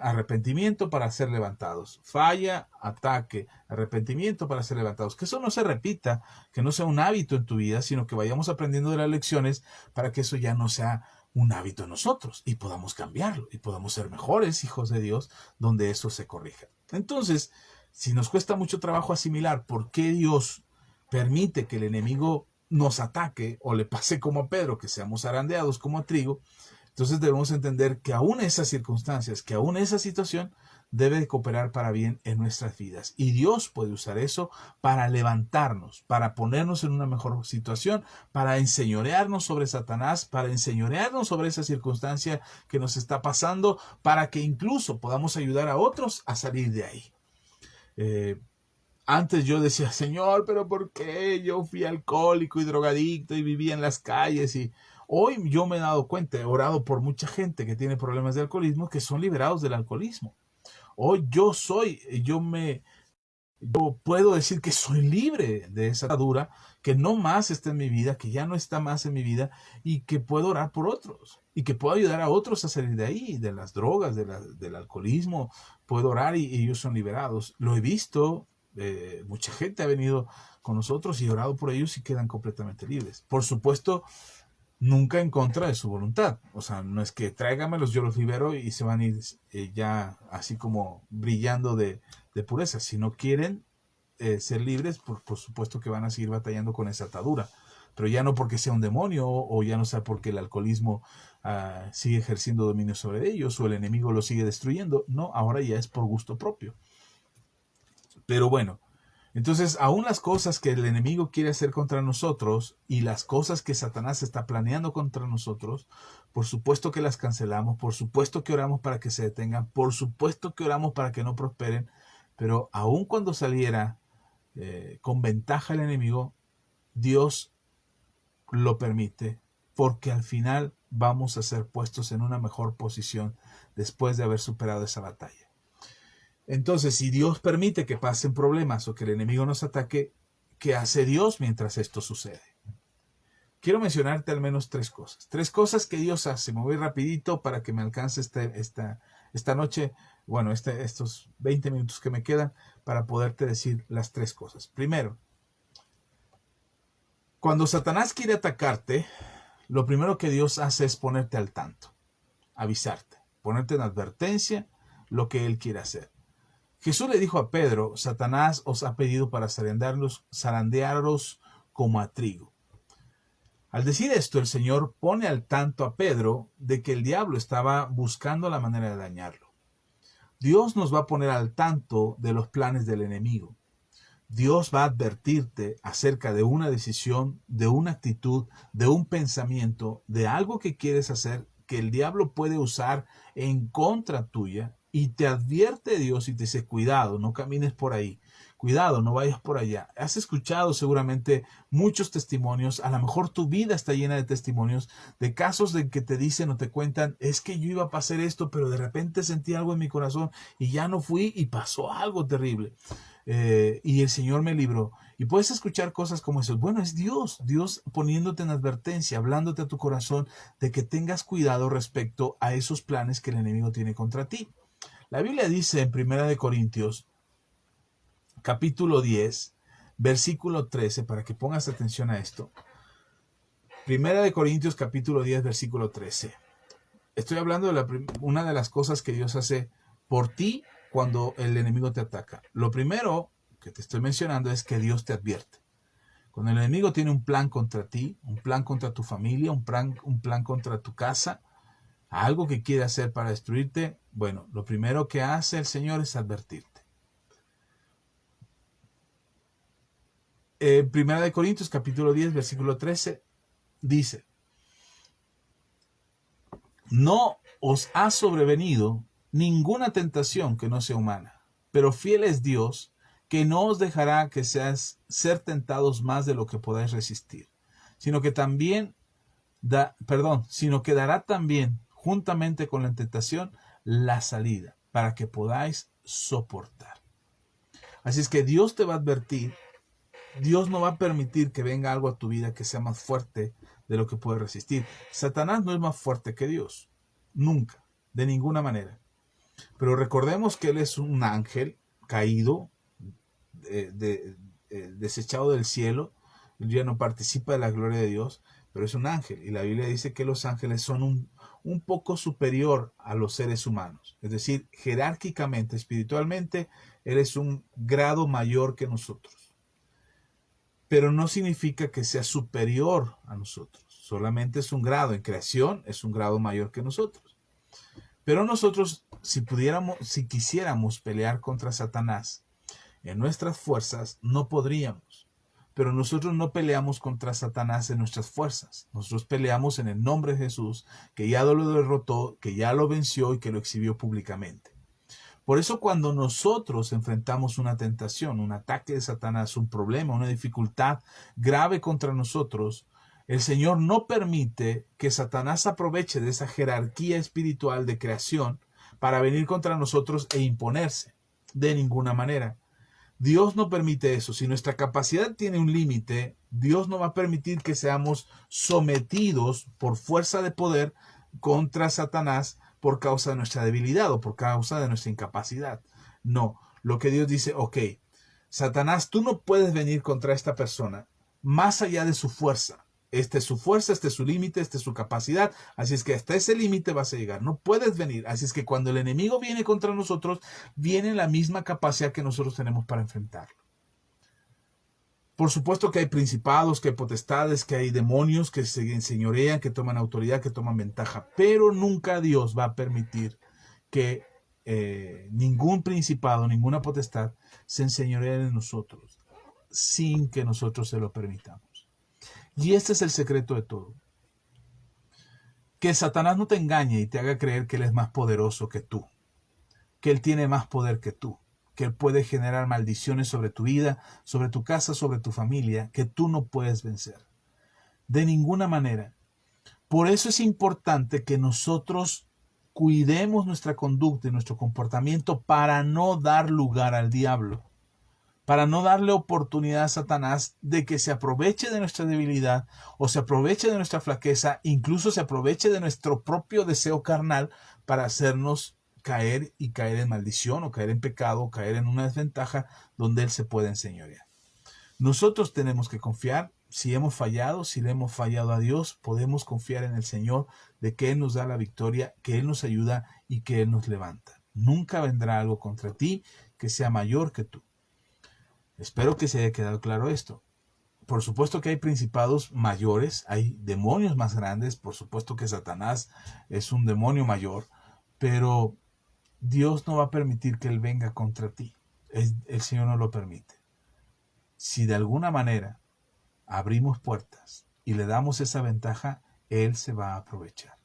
arrepentimiento para ser levantados. Falla, ataque, arrepentimiento para ser levantados. Que eso no se repita, que no sea un hábito en tu vida, sino que vayamos aprendiendo de las lecciones para que eso ya no sea un hábito en nosotros y podamos cambiarlo y podamos ser mejores hijos de Dios donde eso se corrija. Entonces, si nos cuesta mucho trabajo asimilar por qué Dios permite que el enemigo nos ataque o le pase como a Pedro, que seamos zarandeados como a trigo, entonces debemos entender que aún esas circunstancias, que aún esa situación debe de cooperar para bien en nuestras vidas. Y Dios puede usar eso para levantarnos, para ponernos en una mejor situación, para enseñorearnos sobre Satanás, para enseñorearnos sobre esa circunstancia que nos está pasando, para que incluso podamos ayudar a otros a salir de ahí. Antes yo decía, Señor, pero ¿por qué yo fui alcohólico y drogadicto y vivía en las calles? Y hoy yo me he dado cuenta, he orado por mucha gente que tiene problemas de alcoholismo, que son liberados del alcoholismo. Hoy yo puedo decir que soy libre de esa atadura, que no más está en mi vida, que ya no está más en mi vida y que puedo orar por otros y que puedo ayudar a otros a salir de ahí, de las drogas, del alcoholismo. Puedo orar y ellos son liberados. Lo he visto, mucha gente ha venido con nosotros y he orado por ellos y quedan completamente libres. Por supuesto, nunca en contra de su voluntad. O sea, no es que tráigamelos, yo los libero y se van a ir ya así como brillando de pureza. Si no quieren ser libres, por supuesto que van a seguir batallando con esa atadura. Pero ya no porque sea un demonio o ya no sea porque el alcoholismo sigue ejerciendo dominio sobre ellos o el enemigo lo sigue destruyendo. No, ahora ya es por gusto propio. Pero bueno, entonces, aún las cosas que el enemigo quiere hacer contra nosotros y las cosas que Satanás está planeando contra nosotros, por supuesto que las cancelamos, por supuesto que oramos para que se detengan, por supuesto que oramos para que no prosperen, pero aún cuando saliera con ventaja el enemigo, Dios lo permite, porque al final vamos a ser puestos en una mejor posición después de haber superado esa batalla. Entonces, si Dios permite que pasen problemas o que el enemigo nos ataque, ¿qué hace Dios mientras esto sucede? Quiero mencionarte al menos tres cosas. Tres cosas que Dios hace. Me voy rapidito para que me alcance esta noche, bueno, estos 20 minutos que me quedan para poderte decir las tres cosas. Primero, cuando Satanás quiere atacarte, lo primero que Dios hace es ponerte al tanto, avisarte, ponerte en advertencia lo que Él quiere hacer. Jesús le dijo a Pedro, Satanás os ha pedido para zarandearos como a trigo. Al decir esto, el Señor pone al tanto a Pedro de que el diablo estaba buscando la manera de dañarlo. Dios nos va a poner al tanto de los planes del enemigo. Dios va a advertirte acerca de una decisión, de una actitud, de un pensamiento, de algo que quieres hacer que el diablo puede usar en contra tuya. Y te advierte Dios y te dice, cuidado, no camines por ahí. cuidado, no vayas por allá. Has escuchado seguramente muchos testimonios, a lo mejor tu vida está llena de testimonios, de casos de que te dicen o te cuentan, es que yo iba a pasar esto, pero de repente sentí algo en mi corazón y ya no fui y pasó algo terrible. Y el Señor me libró. Y puedes escuchar cosas como eso. Bueno, es Dios poniéndote en advertencia, hablándote a tu corazón de que tengas cuidado respecto a esos planes que el enemigo tiene contra ti. La Biblia dice en 1 Corintios, capítulo 10, versículo 13, para que pongas atención a esto. 1 Corintios, capítulo 10, versículo 13. Estoy hablando de una de las cosas que Dios hace por ti cuando el enemigo te ataca. Lo primero que te estoy mencionando es que Dios te advierte. Cuando el enemigo tiene un plan contra ti, un plan contra tu familia, un plan contra tu casa, algo que quiere hacer para destruirte, bueno, lo primero que hace el Señor es advertirte. 1 Corintios capítulo 10, versículo 13, dice, no os ha sobrevenido ninguna tentación que no sea humana, pero fiel es Dios, que no os dejará que seas ser tentados más de lo que podáis resistir, sino que dará también, juntamente con la tentación, la salida, para que podáis soportar. Así es que Dios te va a advertir, Dios no va a permitir que venga algo a tu vida que sea más fuerte de lo que puedes resistir. Satanás no es más fuerte que Dios, nunca, de ninguna manera. Pero recordemos que él es un ángel caído, desechado del cielo. Él ya no participa de la gloria de Dios, pero es un ángel. Y la Biblia dice que los ángeles son un poco superior a los seres humanos. Es decir, jerárquicamente, espiritualmente, él es un grado mayor que nosotros. Pero no significa que sea superior a nosotros. Solamente es un grado. En creación es un grado mayor que nosotros. Pero nosotros, si quisiéramos pelear contra Satanás en nuestras fuerzas, no podríamos. Pero nosotros no peleamos contra Satanás en nuestras fuerzas. Nosotros peleamos en el nombre de Jesús, que ya lo derrotó, que ya lo venció y que lo exhibió públicamente. Por eso cuando nosotros enfrentamos una tentación, un ataque de Satanás, un problema, una dificultad grave contra nosotros, el Señor no permite que Satanás aproveche de esa jerarquía espiritual de creación para venir contra nosotros e imponerse. De ninguna manera. Dios no permite eso. Si nuestra capacidad tiene un límite, Dios no va a permitir que seamos sometidos por fuerza de poder contra Satanás por causa de nuestra debilidad o por causa de nuestra incapacidad. No, lo que Dios dice, ok, Satanás, tú no puedes venir contra esta persona más allá de su fuerza. Esta es su fuerza, este es su límite, esta es su capacidad. Así es que hasta ese límite vas a llegar. No puedes venir. Así es que cuando el enemigo viene contra nosotros, viene la misma capacidad que nosotros tenemos para enfrentarlo. Por supuesto que hay principados, que hay potestades, que hay demonios que se enseñorean, que toman autoridad, que toman ventaja. Pero nunca Dios va a permitir que ningún principado, ninguna potestad se enseñoree de nosotros sin que nosotros se lo permitamos. Y este es el secreto de todo. Que Satanás no te engañe y te haga creer que él es más poderoso que tú. Que él tiene más poder que tú. Que él puede generar maldiciones sobre tu vida, sobre tu casa, sobre tu familia, que tú no puedes vencer. De ninguna manera. Por eso es importante que nosotros cuidemos nuestra conducta y nuestro comportamiento para no dar lugar al diablo. Para no darle oportunidad a Satanás de que se aproveche de nuestra debilidad o se aproveche de nuestra flaqueza, incluso se aproveche de nuestro propio deseo carnal para hacernos caer y caer en maldición o caer en pecado o caer en una desventaja donde él se puede enseñorear. Nosotros tenemos que confiar. Si hemos fallado, si le hemos fallado a Dios, podemos confiar en el Señor de que Él nos da la victoria, que Él nos ayuda y que Él nos levanta. Nunca vendrá algo contra ti que sea mayor que tú. Espero que se haya quedado claro esto. Por supuesto que hay principados mayores, hay demonios más grandes, por supuesto que Satanás es un demonio mayor, pero Dios no va a permitir que él venga contra ti. El Señor no lo permite. Si de alguna manera abrimos puertas y le damos esa ventaja, él se va a aprovechar.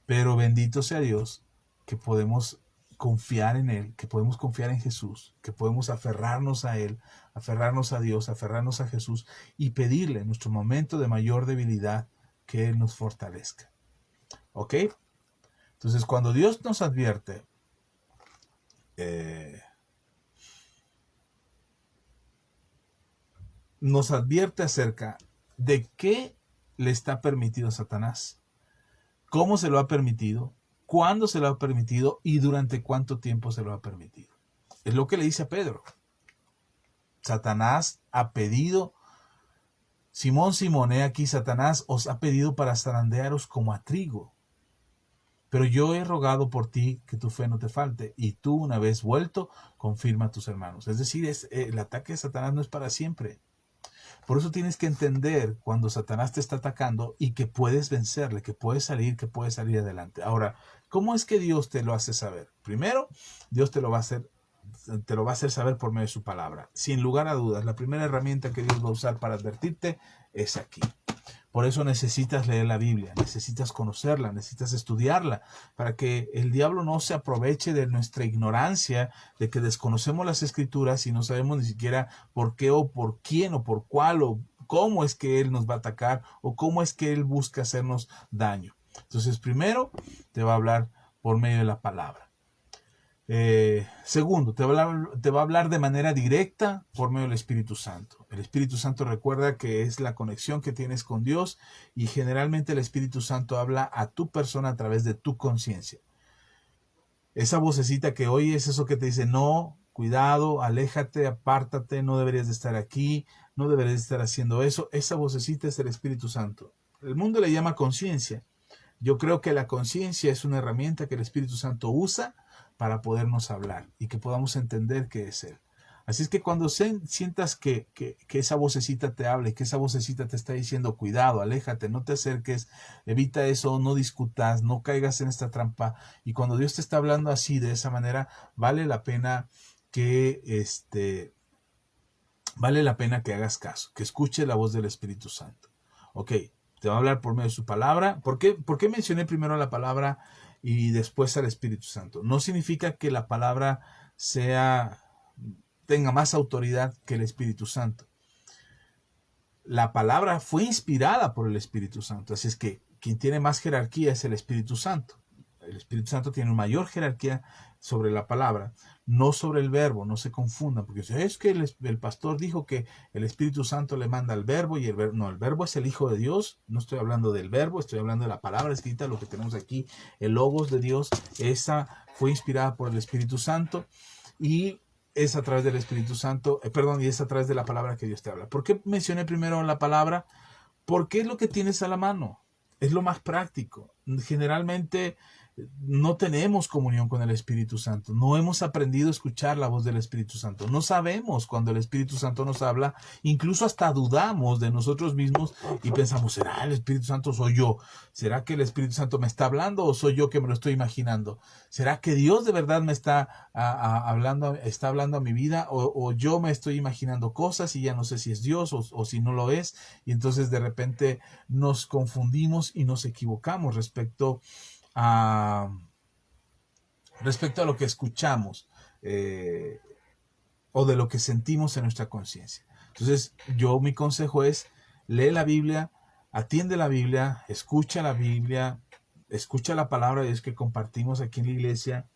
Pero bendito sea Dios que podemos confiar en Él, que podemos confiar en Jesús, que podemos aferrarnos a Él, aferrarnos a Dios, aferrarnos a Jesús y pedirle en nuestro momento de mayor debilidad que Él nos fortalezca. ¿Ok? Entonces, cuando Dios nos advierte, acerca de qué le está permitido a Satanás, cómo se lo ha permitido, cuándo se lo ha permitido y durante cuánto tiempo se lo ha permitido. Es lo que le dice a Pedro. Satanás ha pedido, Simón, aquí Satanás os ha pedido para zarandearos como a trigo. Pero yo he rogado por ti que tu fe no te falte, y tú, una vez vuelto, confirma a tus hermanos. Es decir, el ataque de Satanás no es para siempre. Por eso tienes que entender cuando Satanás te está atacando y que puedes vencerle, que puedes salir adelante. Ahora, ¿cómo es que Dios te lo hace saber? Primero, Dios te lo va a hacer saber por medio de su palabra. Sin lugar a dudas, la primera herramienta que Dios va a usar para advertirte es aquí. Por eso necesitas leer la Biblia, necesitas conocerla, necesitas estudiarla, para que el diablo no se aproveche de nuestra ignorancia, de que desconocemos las Escrituras y no sabemos ni siquiera por qué o por quién o por cuál o cómo es que él nos va a atacar o cómo es que él busca hacernos daño. Entonces, primero, te va a hablar por medio de la palabra. Segundo, te va a hablar de manera directa por medio del Espíritu Santo. El Espíritu Santo, recuerda que es la conexión que tienes con Dios, y generalmente el Espíritu Santo habla a tu persona a través de tu conciencia. Esa vocecita que oyes, eso que te dice, no, cuidado, aléjate, apártate, no deberías de estar aquí, no deberías de estar haciendo eso. Esa vocecita es el Espíritu Santo. El mundo le llama conciencia. Yo creo que la conciencia es una herramienta que el Espíritu Santo usa para podernos hablar y que podamos entender qué es Él. Así es que cuando sientas que esa vocecita te habla y que esa vocecita te está diciendo, cuidado, aléjate, no te acerques, evita eso, no discutas, no caigas en esta trampa. Y cuando Dios te está hablando así, de esa manera, vale la pena que hagas caso, que escuches la voz del Espíritu Santo. Ok, te va a hablar por medio de su palabra. ¿Por qué mencioné primero la palabra y después al Espíritu Santo? No significa que la palabra tenga más autoridad que el Espíritu Santo. La palabra fue inspirada por el Espíritu Santo, así es que quien tiene más jerarquía es el Espíritu Santo. El Espíritu Santo tiene mayor jerarquía sobre la palabra, no sobre el verbo. No se confundan, porque es que el pastor dijo que el Espíritu Santo le manda al verbo, y el verbo es el Hijo de Dios. No estoy hablando del verbo, estoy hablando de la palabra escrita, lo que tenemos aquí, el Logos de Dios. Esa fue inspirada por el Espíritu Santo y es a través del Espíritu Santo, y es a través de la palabra que Dios te habla. ¿Por qué mencioné primero la palabra? Porque es lo que tienes a la mano, es lo más práctico. Generalmente no tenemos comunión con el Espíritu Santo, no hemos aprendido a escuchar la voz del Espíritu Santo, no sabemos cuando el Espíritu Santo nos habla, incluso hasta dudamos de nosotros mismos y pensamos, ¿será el Espíritu Santo o soy yo? ¿Será que el Espíritu Santo me está hablando o soy yo que me lo estoy imaginando? ¿Será que Dios de verdad me está hablando a mi vida, o yo me estoy imaginando cosas y ya no sé si es Dios o si no lo es? Y entonces de repente nos confundimos y nos equivocamos respecto a lo que escuchamos o de lo que sentimos en nuestra conciencia. Entonces, mi consejo es: lee la Biblia, atiende la Biblia, escucha la palabra de Dios que compartimos aquí en la iglesia,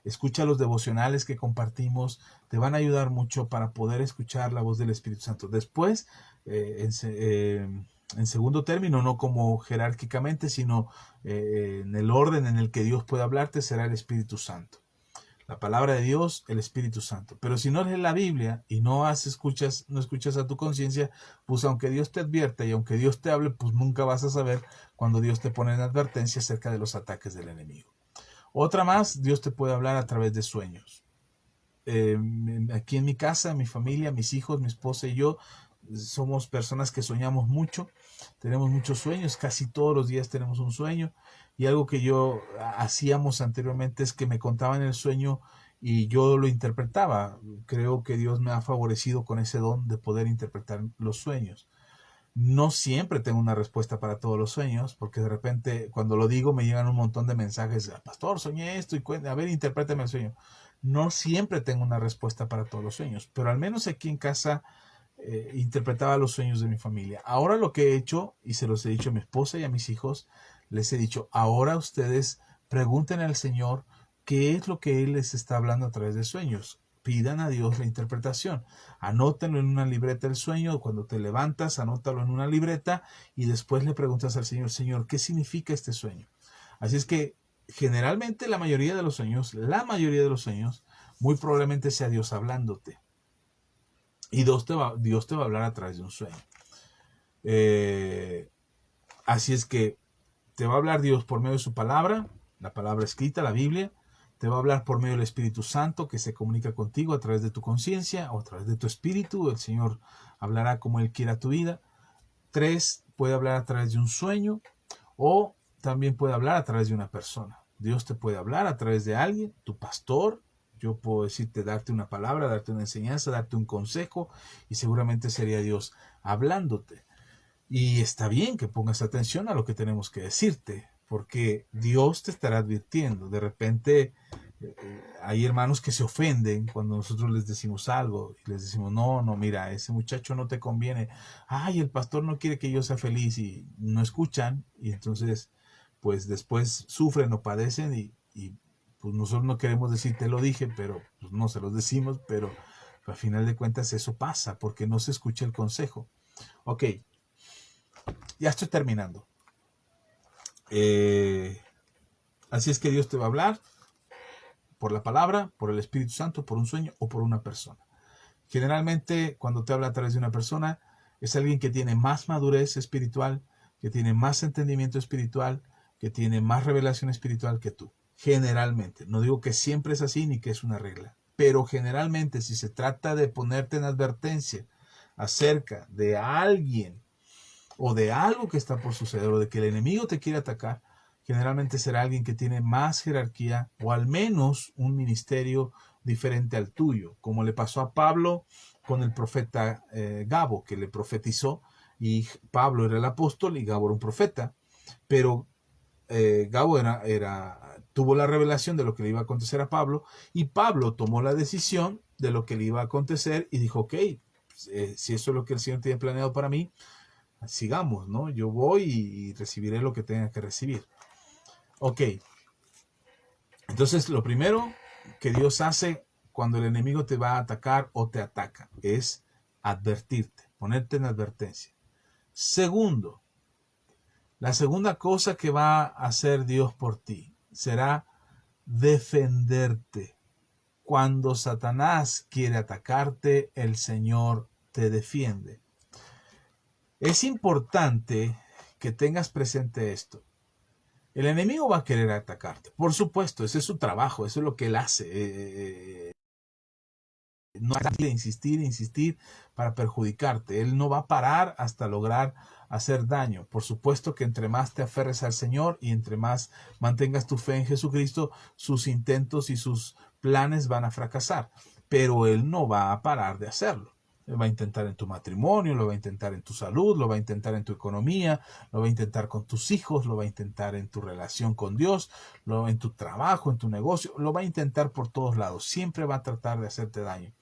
escucha los devocionales que compartimos, te van a ayudar mucho para poder escuchar la voz del Espíritu Santo. Después, en segundo término, no como jerárquicamente, sino en el orden en el que Dios puede hablarte, será el Espíritu Santo. La palabra de Dios, el Espíritu Santo. Pero si no lees la Biblia y no escuchas a tu conciencia, pues aunque Dios te advierta y aunque Dios te hable, pues nunca vas a saber cuando Dios te pone en advertencia acerca de los ataques del enemigo. Otra más, Dios te puede hablar a través de sueños. Aquí en mi casa, mi familia, mis hijos, mi esposa y yo, somos personas que soñamos mucho, tenemos muchos sueños, casi todos los días tenemos un sueño, y algo que hacíamos anteriormente es que me contaban el sueño y yo lo interpretaba. Creo que Dios me ha favorecido con ese don de poder interpretar los sueños. No siempre tengo una respuesta para todos los sueños, porque de repente cuando lo digo me llegan un montón de mensajes, pastor, soñé esto, a ver, interpréteme el sueño. No siempre tengo una respuesta para todos los sueños, pero al menos aquí en casa interpretaba los sueños de mi familia. Ahora lo que he hecho, y se los he dicho a mi esposa y a mis hijos, les he dicho, ahora ustedes pregunten al Señor qué es lo que Él les está hablando a través de sueños. Pidan a Dios la interpretación. Anótenlo en una libreta el sueño. Cuando te levantas, anótalo en una libreta y después le preguntas al Señor, Señor, ¿qué significa este sueño? Así es que generalmente la mayoría de los sueños, muy probablemente sea Dios hablándote. Y Dios te va a hablar a través de un sueño. Así es que te va a hablar Dios por medio de su palabra, la palabra escrita, la Biblia. Te va a hablar por medio del Espíritu Santo que se comunica contigo a través de tu conciencia o a través de tu espíritu. El Señor hablará como Él quiera tu vida. 3, puede hablar a través de un sueño o también puede hablar a través de una persona. Dios te puede hablar a través de alguien, tu pastor. Yo puedo decirte, darte una palabra, darte una enseñanza, darte un consejo y seguramente sería Dios hablándote. Y está bien que pongas atención a lo que tenemos que decirte, porque Dios te estará advirtiendo. De repente hay hermanos que se ofenden cuando nosotros les decimos algo y les decimos, no, mira, ese muchacho no te conviene. Ay, el pastor no quiere que yo sea feliz y no escuchan y entonces pues después sufren o padecen y pues nosotros no queremos decir te lo dije, pero pues no se los decimos, pero al final de cuentas eso pasa porque no se escucha el consejo. Ok, ya estoy terminando. Así es que Dios te va a hablar por la palabra, por el Espíritu Santo, por un sueño o por una persona. Generalmente cuando te habla a través de una persona es alguien que tiene más madurez espiritual, que tiene más entendimiento espiritual, que tiene más revelación espiritual que tú. Generalmente. No digo que siempre es así ni que es una regla. Pero generalmente si se trata de ponerte en advertencia acerca de alguien o de algo que está por suceder o de que el enemigo te quiere atacar, generalmente será alguien que tiene más jerarquía o al menos un ministerio diferente al tuyo, como le pasó a Pablo con el profeta Gabo, que le profetizó, y Pablo era el apóstol y Gabo era un profeta, pero Gabo tuvo la revelación de lo que le iba a acontecer a Pablo, y Pablo tomó la decisión de lo que le iba a acontecer y dijo, ok, si eso es lo que el Señor tiene planeado para mí, sigamos, ¿no? Yo voy y recibiré lo que tenga que recibir. Ok, entonces lo primero que Dios hace cuando el enemigo te va a atacar o te ataca es advertirte, ponerte en advertencia. Segundo, la segunda cosa que va a hacer Dios por ti será defenderte. Cuando Satanás quiere atacarte, el Señor te defiende. Es importante que tengas presente esto. El enemigo va a querer atacarte. Por supuesto, ese es su trabajo, eso es lo que él hace. No hay que insistir para perjudicarte. Él no va a parar hasta lograr hacer daño. Por supuesto que entre más te aferres al Señor y entre más mantengas tu fe en Jesucristo, sus intentos y sus planes van a fracasar. Pero Él no va a parar de hacerlo. Lo va a intentar en tu matrimonio, lo va a intentar en tu salud, lo va a intentar en tu economía, lo va a intentar con tus hijos, lo va a intentar en tu relación con Dios, en tu trabajo, en tu negocio, lo va a intentar por todos lados. Siempre va a tratar de hacerte daño.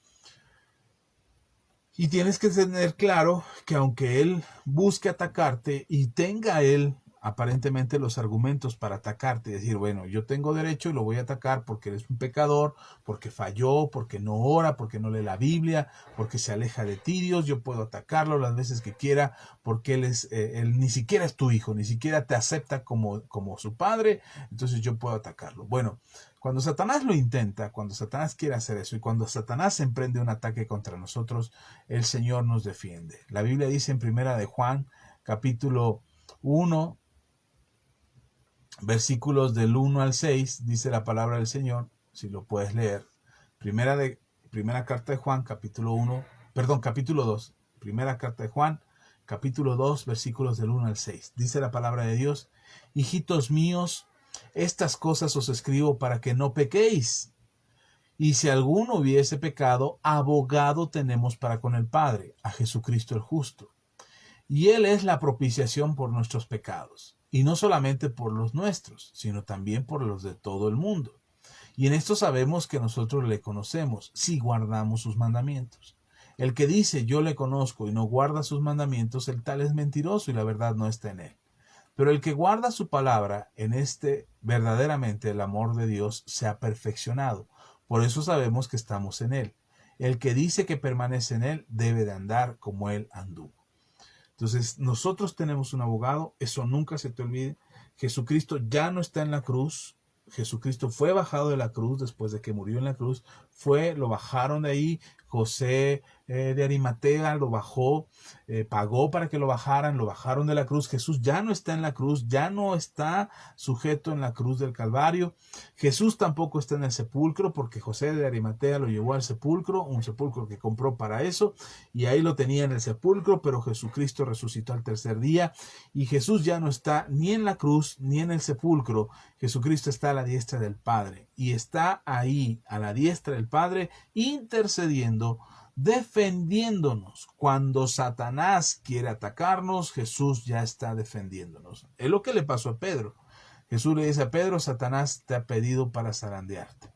Y tienes que tener claro que aunque él busque atacarte y tenga él aparentemente los argumentos para atacarte y decir, bueno, yo tengo derecho y lo voy a atacar porque eres un pecador, porque falló, porque no ora, porque no lee la Biblia, porque se aleja de ti, Dios, yo puedo atacarlo las veces que quiera, porque él ni siquiera es tu hijo, ni siquiera te acepta como su padre, entonces yo puedo atacarlo. Bueno, cuando Satanás lo intenta, cuando Satanás quiere hacer eso y cuando Satanás emprende un ataque contra nosotros, el Señor nos defiende. La Biblia dice en Primera de Juan, capítulo 1, versículos del 1 al 6, dice la palabra del Señor, si lo puedes leer. Primera carta de Juan, capítulo 2, primera carta de Juan, capítulo 2, versículos del 1 al 6. Dice la palabra de Dios, hijitos míos, estas cosas os escribo para que no pequéis. Y si alguno hubiese pecado, abogado tenemos para con el Padre, a Jesucristo el justo. y Él es la propiciación por nuestros pecados, y no solamente por los nuestros, sino también por los de todo el mundo. Y en esto sabemos que nosotros le conocemos, si guardamos sus mandamientos. El que dice yo le conozco y no guarda sus mandamientos, el tal es mentiroso y la verdad no está en él. Pero el que guarda su palabra, en este verdaderamente el amor de Dios se ha perfeccionado. Por eso sabemos que estamos en él. El que dice que permanece en él debe de andar como él anduvo. Entonces, nosotros tenemos un abogado, eso nunca se te olvide. Jesucristo ya no está en la cruz. Jesucristo fue bajado de la cruz después de que murió en la cruz. Lo bajaron de ahí. José de Arimatea lo bajó, pagó para que lo bajaron de la cruz. Jesús ya no está en la cruz, ya no está sujeto en la cruz del Calvario. Jesús tampoco está en el sepulcro porque José de Arimatea lo llevó al sepulcro, un sepulcro que compró para eso, y ahí lo tenía en el sepulcro, pero Jesucristo resucitó al tercer día y Jesús ya no está ni en la cruz ni en el sepulcro. Jesucristo está a la diestra del Padre y está ahí a la diestra del Padre intercediendo, defendiéndonos. Cuando Satanás quiere atacarnos, Jesús ya está defendiéndonos. Es lo que le pasó a Pedro. Jesús le dice a Pedro, Satanás te ha pedido para zarandearte.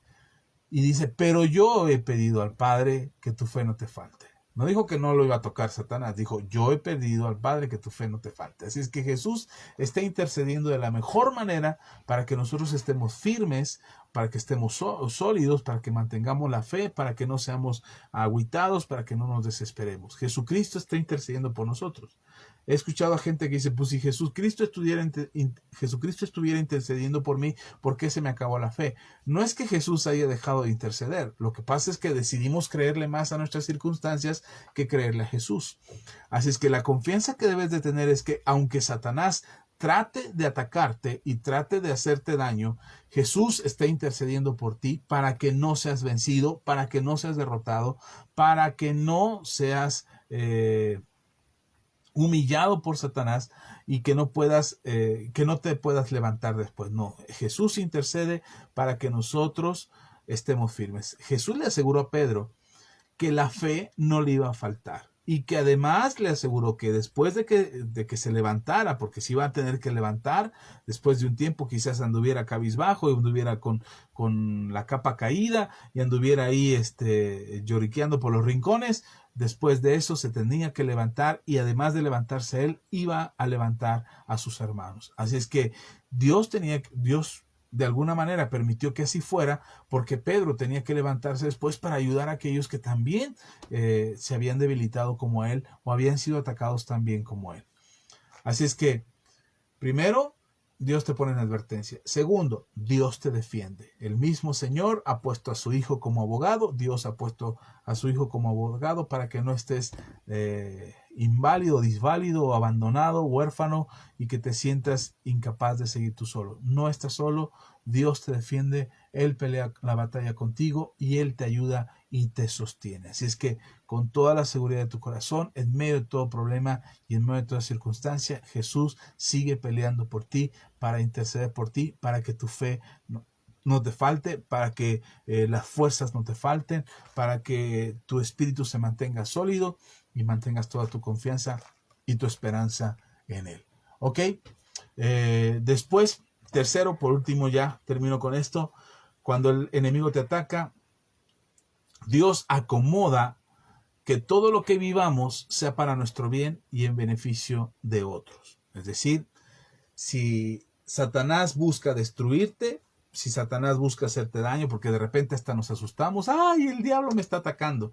Y dice, pero yo he pedido al Padre que tu fe no te falte. No dijo que no lo iba a tocar Satanás, dijo, yo he pedido al Padre que tu fe no te falte. Así es que Jesús está intercediendo de la mejor manera para que nosotros estemos firmes, para que estemos sólidos, para que mantengamos la fe, para que no seamos agüitados, para que no nos desesperemos. Jesucristo está intercediendo por nosotros. He escuchado a gente que dice, pues si Jesucristo estuviera intercediendo por mí, ¿por qué se me acabó la fe? No es que Jesús haya dejado de interceder. Lo que pasa es que decidimos creerle más a nuestras circunstancias que creerle a Jesús. Así es que la confianza que debes de tener es que aunque Satanás trate de atacarte y trate de hacerte daño, Jesús está intercediendo por ti para que no seas vencido, para que no seas derrotado, para que no seas humillado por Satanás y que no te puedas levantar después. No, Jesús intercede para que nosotros estemos firmes. Jesús le aseguró a Pedro que la fe no le iba a faltar y que además le aseguró que después de que se levantara, porque se iba a tener que levantar después de un tiempo, quizás anduviera cabizbajo y anduviera con la capa caída y anduviera ahí lloriqueando por los rincones. Después de eso se tenía que levantar y además de levantarse él, iba a levantar a sus hermanos. Así es que Dios de alguna manera permitió que así fuera porque Pedro tenía que levantarse después para ayudar a aquellos que también se habían debilitado como él o habían sido atacados también como él. Así es que, primero, Dios te pone en advertencia. Segundo, Dios te defiende. El mismo Señor ha puesto a su Hijo como abogado. Dios ha puesto a su Hijo como abogado para que no estés inválido, disválido o abandonado, huérfano y que te sientas incapaz de seguir tú solo. No estás solo. Dios te defiende. Él pelea la batalla contigo y Él te ayuda y te sostiene. Así es que con toda la seguridad de tu corazón, en medio de todo problema y en medio de toda circunstancia, Jesús sigue peleando por ti, para interceder por ti, para que tu fe no te falte, para que las fuerzas no te falten, para que tu espíritu se mantenga sólido y mantengas toda tu confianza y tu esperanza en Él. ¿Ok? Después, tercero, por último, ya termino con esto. Cuando el enemigo te ataca, Dios acomoda que todo lo que vivamos sea para nuestro bien y en beneficio de otros. Es decir, si Satanás busca destruirte, si Satanás busca hacerte daño, porque de repente hasta nos asustamos, ¡ay, el diablo me está atacando!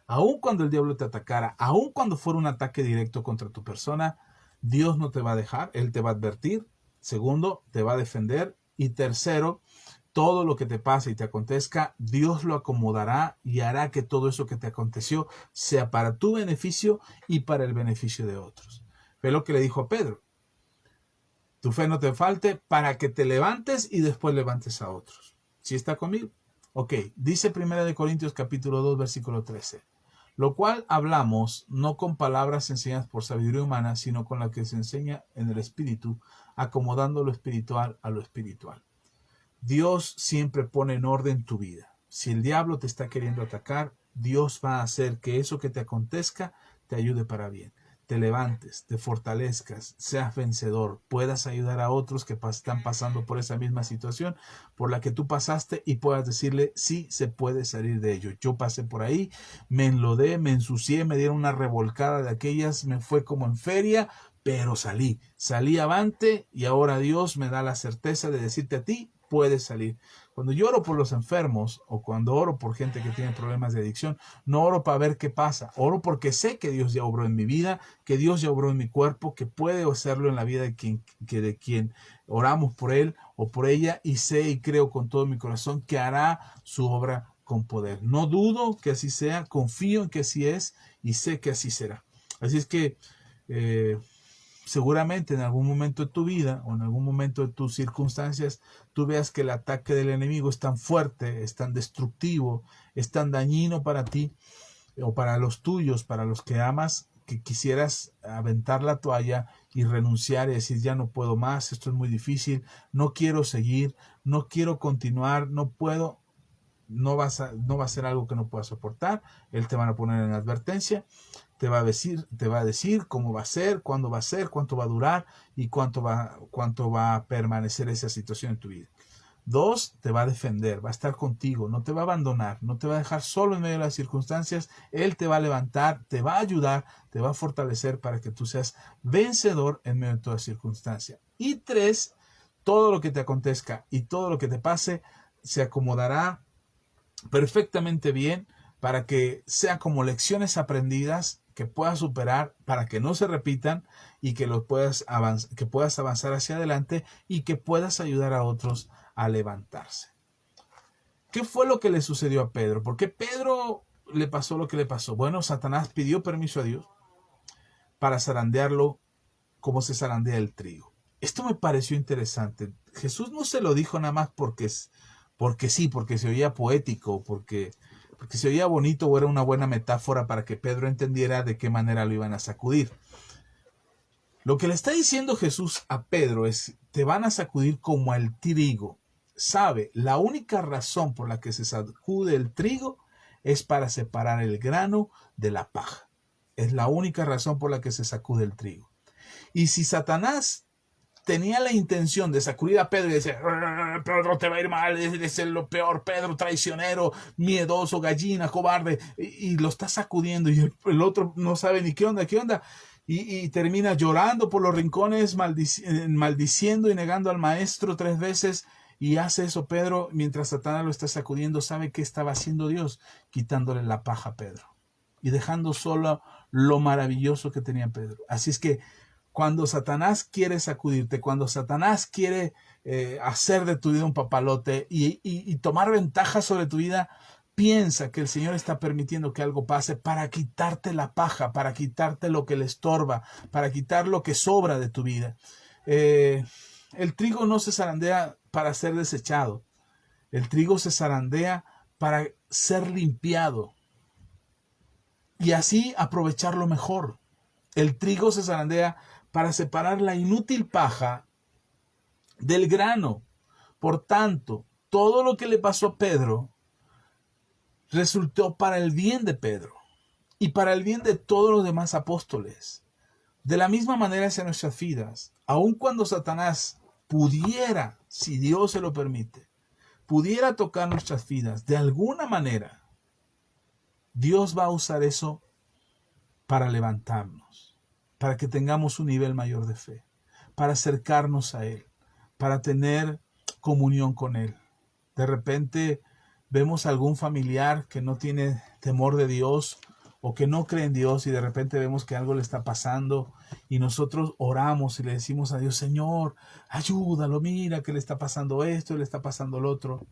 Aun cuando el diablo te atacara, aun cuando fuera un ataque directo contra tu persona, Dios no te va a dejar, Él te va a advertir. Segundo, te va a defender. Y tercero, todo lo que te pase y te acontezca, Dios lo acomodará y hará que todo eso que te aconteció sea para tu beneficio y para el beneficio de otros. Fue lo que le dijo a Pedro. Tu fe no te falte para que te levantes y después levantes a otros. ¿Sí está conmigo? Ok, dice 1 Corintios capítulo 2, versículo 13. Lo cual hablamos no con palabras enseñadas por sabiduría humana, sino con la que se enseña en el Espíritu, acomodando lo espiritual a lo espiritual. Dios siempre pone en orden tu vida. Si el diablo te está queriendo atacar, Dios va a hacer que eso que te acontezca te ayude para bien. te levantes, te fortalezcas, seas vencedor, puedas ayudar a otros que están pasando por esa misma situación por la que tú pasaste y puedas decirle, sí, se puede salir de ello. Yo pasé por ahí, me enlodé, me ensucié, me dieron una revolcada de aquellas, me fue como en feria, pero salí avante y ahora Dios me da la certeza de decirte a ti, puedes salir. Cuando yo oro por los enfermos o cuando oro por gente que tiene problemas de adicción, no oro para ver qué pasa, oro porque sé que Dios ya obró en mi vida, que Dios ya obró en mi cuerpo, que puede hacerlo en la vida de quien oramos por él o por ella y sé y creo con todo mi corazón que hará su obra con poder. No dudo que así sea, confío en que así es y sé que así será. Así es que seguramente en algún momento de tu vida o en algún momento de tus circunstancias, tú veas que el ataque del enemigo es tan fuerte, es tan destructivo, es tan dañino para ti o para los tuyos, para los que amas, que quisieras aventar la toalla y renunciar y decir, ya no puedo más, esto es muy difícil, no quiero seguir, no quiero continuar, no puedo. No va a ser algo que no puedas soportar. Él te va a poner en advertencia, te va a decir cómo va a ser, cuánto va a durar y cuánto va a permanecer esa situación en tu vida. 2, te va a defender, va a estar contigo, no te va a abandonar, no te va a dejar solo en medio de las circunstancias. Él te va a levantar, te va a ayudar, te va a fortalecer para que tú seas vencedor en medio de toda circunstancia. Y 3, todo lo que te acontezca y todo lo que te pase se acomodará perfectamente bien para que sean como lecciones aprendidas que puedas superar para que no se repitan y que puedas avanzar hacia adelante y que puedas ayudar a otros a levantarse. ¿Qué fue lo que le sucedió a Pedro? ¿Por qué Pedro le pasó lo que le pasó? Bueno, Satanás pidió permiso a Dios para zarandearlo como se zarandea el trigo. Esto me pareció interesante. Jesús no se lo dijo nada más porque sí, porque se oía poético, porque se oía bonito o era una buena metáfora para que Pedro entendiera de qué manera lo iban a sacudir. Lo que le está diciendo Jesús a Pedro es, te van a sacudir como el trigo. Sabe, la única razón por la que se sacude el trigo es para separar el grano de la paja. Es la única razón por la que se sacude el trigo. Y si Satanás tenía la intención de sacudir a Pedro y decir, Pedro, te va a ir mal, es lo peor, Pedro, traicionero, miedoso, gallina, cobarde, y lo está sacudiendo y el otro no sabe ni qué onda, y termina llorando por los rincones, maldiciendo y negando al maestro 3 veces, y hace eso Pedro, mientras Satanás lo está sacudiendo, ¿sabe qué estaba haciendo Dios? Quitándole la paja a Pedro y dejando solo lo maravilloso que tenía Pedro. Así es que cuando Satanás quiere sacudirte, cuando Satanás quiere hacer de tu vida un papalote y tomar ventaja sobre tu vida, piensa que el Señor está permitiendo que algo pase para quitarte la paja, para quitarte lo que le estorba, para quitar lo que sobra de tu vida. El trigo no se zarandea para ser desechado. El trigo se zarandea para ser limpiado y así aprovecharlo mejor. El trigo se zarandea para separar la inútil paja del grano. Por tanto, todo lo que le pasó a Pedro resultó para el bien de Pedro y para el bien de todos los demás apóstoles. De la misma manera hacia nuestras vidas, aun cuando Satanás pudiera, si Dios se lo permite, pudiera tocar nuestras vidas de alguna manera, Dios va a usar eso para levantarnos, para que tengamos un nivel mayor de fe, para acercarnos a Él, para tener comunión con Él. De repente vemos a algún familiar que no tiene temor de Dios o que no cree en Dios y de repente vemos que algo le está pasando y nosotros oramos y le decimos a Dios, Señor, ayúdalo, mira que le está pasando esto, le está pasando lo otro.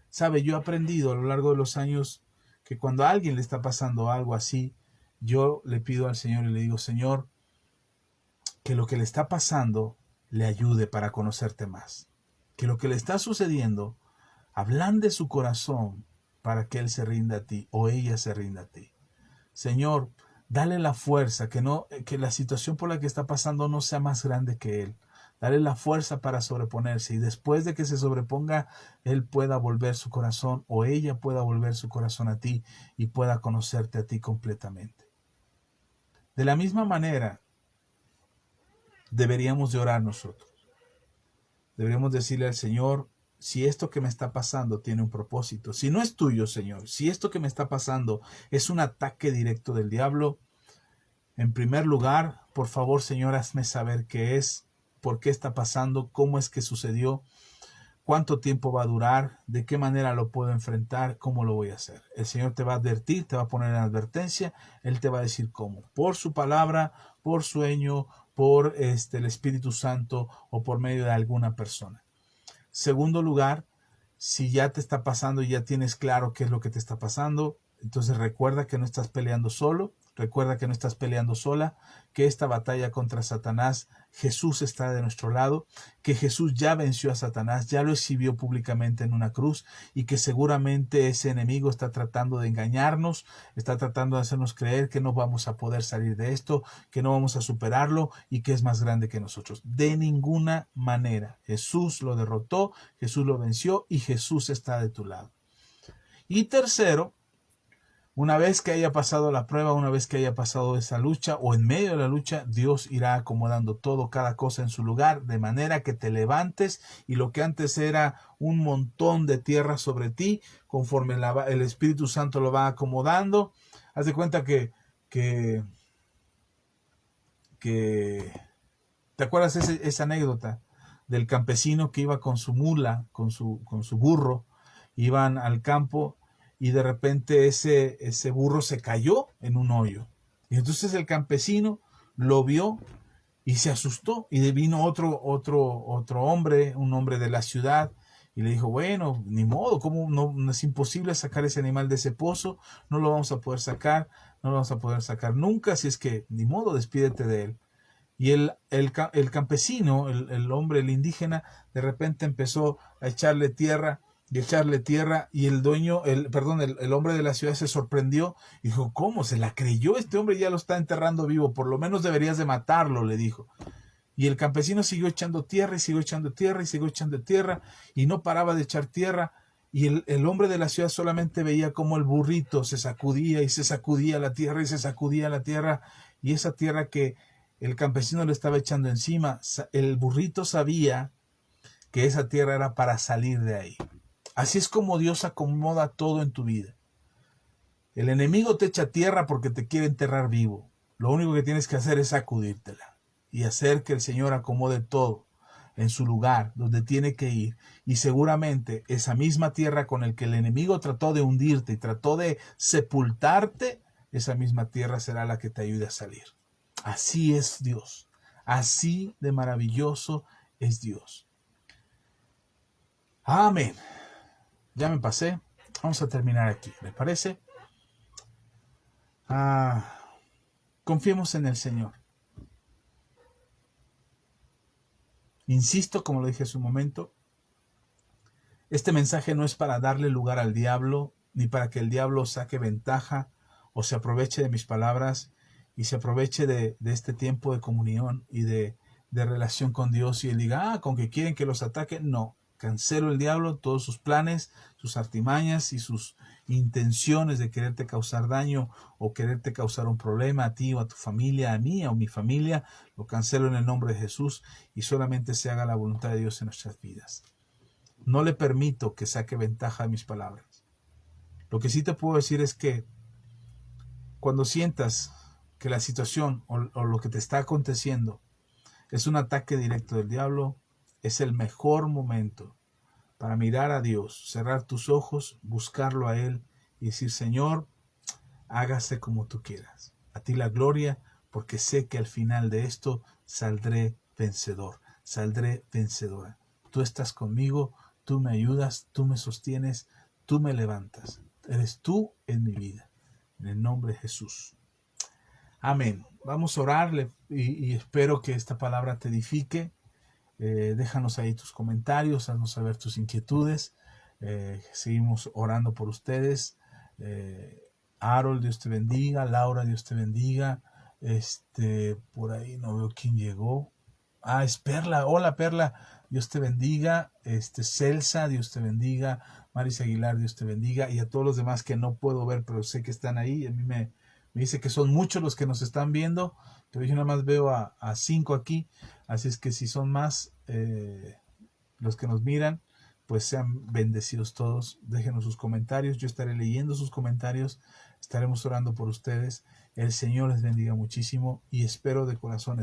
Sabe, yo he aprendido a lo largo de los años que cuando a alguien le está pasando algo así, yo le pido al Señor y le digo, Señor, que lo que le está pasando le ayude para conocerte más. Que lo que le está sucediendo ablande su corazón para que él se rinda a ti o ella se rinda a ti. Señor, dale la fuerza, que la situación por la que está pasando no sea más grande que él. Dale la fuerza para sobreponerse y después de que se sobreponga, él pueda volver su corazón o ella pueda volver su corazón a ti y pueda conocerte a ti completamente. De la misma manera, deberíamos de orar nosotros. Deberíamos decirle al Señor, si esto que me está pasando tiene un propósito, si no es tuyo, Señor, si esto que me está pasando es un ataque directo del diablo, en primer lugar, por favor, Señor, hazme saber qué es, por qué está pasando, cómo es que sucedió, cuánto tiempo va a durar, de qué manera lo puedo enfrentar, cómo lo voy a hacer. El Señor te va a advertir, te va a poner en advertencia, Él te va a decir cómo, por su palabra, por sueño, por el Espíritu Santo o por medio de alguna persona. Segundo lugar, si ya te está pasando y ya tienes claro qué es lo que te está pasando, entonces recuerda que no estás peleando solo, recuerda que no estás peleando sola, que esta batalla contra Satanás, Jesús está de nuestro lado, que Jesús ya venció a Satanás, ya lo exhibió públicamente en una cruz y que seguramente ese enemigo está tratando de engañarnos, está tratando de hacernos creer que no vamos a poder salir de esto, que no vamos a superarlo y que es más grande que nosotros. De ninguna manera. Jesús lo derrotó, Jesús lo venció y Jesús está de tu lado. Y tercero, una vez que haya pasado la prueba, una vez que haya pasado esa lucha o en medio de la lucha, Dios irá acomodando todo, cada cosa en su lugar, de manera que te levantes y lo que antes era un montón de tierra sobre ti, conforme el Espíritu Santo lo va acomodando. Haz de cuenta que ¿te acuerdas esa anécdota del campesino que iba con su mula, con su burro, iban al campo y de repente ese burro se cayó en un hoyo? Y entonces el campesino lo vio y se asustó y vino otro hombre, un hombre de la ciudad, y le dijo, bueno, ni modo, ¿cómo no es imposible sacar ese animal de ese pozo? No lo vamos a poder sacar, no lo vamos a poder sacar nunca, así es que ni modo, despídete de él. Y el campesino, el hombre, el indígena, de repente empezó a echarle tierra y el dueño, el hombre de la ciudad se sorprendió y dijo, ¿cómo? ¿Se la creyó? Este hombre ya lo está enterrando vivo, por lo menos deberías de matarlo, le dijo. Y el campesino siguió echando tierra y siguió echando tierra y siguió echando tierra y no paraba de echar tierra. Y el hombre de la ciudad solamente veía cómo el burrito se sacudía y se sacudía la tierra y se sacudía la tierra. Y esa tierra que el campesino le estaba echando encima, el burrito sabía que esa tierra era para salir de ahí. Así es como Dios acomoda todo en tu vida. El enemigo te echa tierra porque te quiere enterrar vivo. Lo único que tienes que hacer es sacudírtela y hacer que el Señor acomode todo en su lugar donde tiene que ir. Y seguramente esa misma tierra con el que el enemigo trató de hundirte y trató de sepultarte, esa misma tierra será la que te ayude a salir. Así es Dios. Así de maravilloso es Dios. Amén. Ya me pasé. Vamos a terminar aquí. ¿Les parece? Confiemos en el Señor. Insisto, como lo dije hace un momento, este mensaje no es para darle lugar al diablo, ni para que el diablo saque ventaja o se aproveche de mis palabras y se aproveche de este tiempo de comunión y de relación con Dios y él diga, con que quieren que los ataque. No, cancelo el diablo, todos sus planes, sus artimañas y sus intenciones de quererte causar daño o quererte causar un problema a ti o a tu familia, a mí o a mi familia, lo cancelo en el nombre de Jesús y solamente se haga la voluntad de Dios en nuestras vidas. No le permito que saque ventaja de mis palabras. Lo que sí te puedo decir es que cuando sientas que la situación o lo que te está aconteciendo es un ataque directo del diablo, es el mejor momento para mirar a Dios, cerrar tus ojos, buscarlo a Él y decir, Señor, hágase como tú quieras. A ti la gloria, porque sé que al final de esto saldré vencedor, saldré vencedora. Tú estás conmigo, tú me ayudas, tú me sostienes, tú me levantas. Eres tú en mi vida. En el nombre de Jesús. Amén. Vamos a orarle y espero que esta palabra te edifique. Déjanos ahí tus comentarios, haznos saber tus inquietudes. Seguimos orando por ustedes. Harold, Dios te bendiga. Laura, Dios te bendiga. Por ahí no veo quién llegó. Es Perla. Hola Perla, Dios te bendiga. Celsa, Dios te bendiga. Maris Aguilar, Dios te bendiga. Y a todos los demás que no puedo ver, pero sé que están ahí. A mí me dice que son muchos los que nos están viendo. pero yo nada más veo a 5 aquí, así es que si son más los que nos miran, pues sean bendecidos todos. Déjenos sus comentarios, yo estaré leyendo sus comentarios, estaremos orando por ustedes. El Señor les bendiga muchísimo y espero de corazón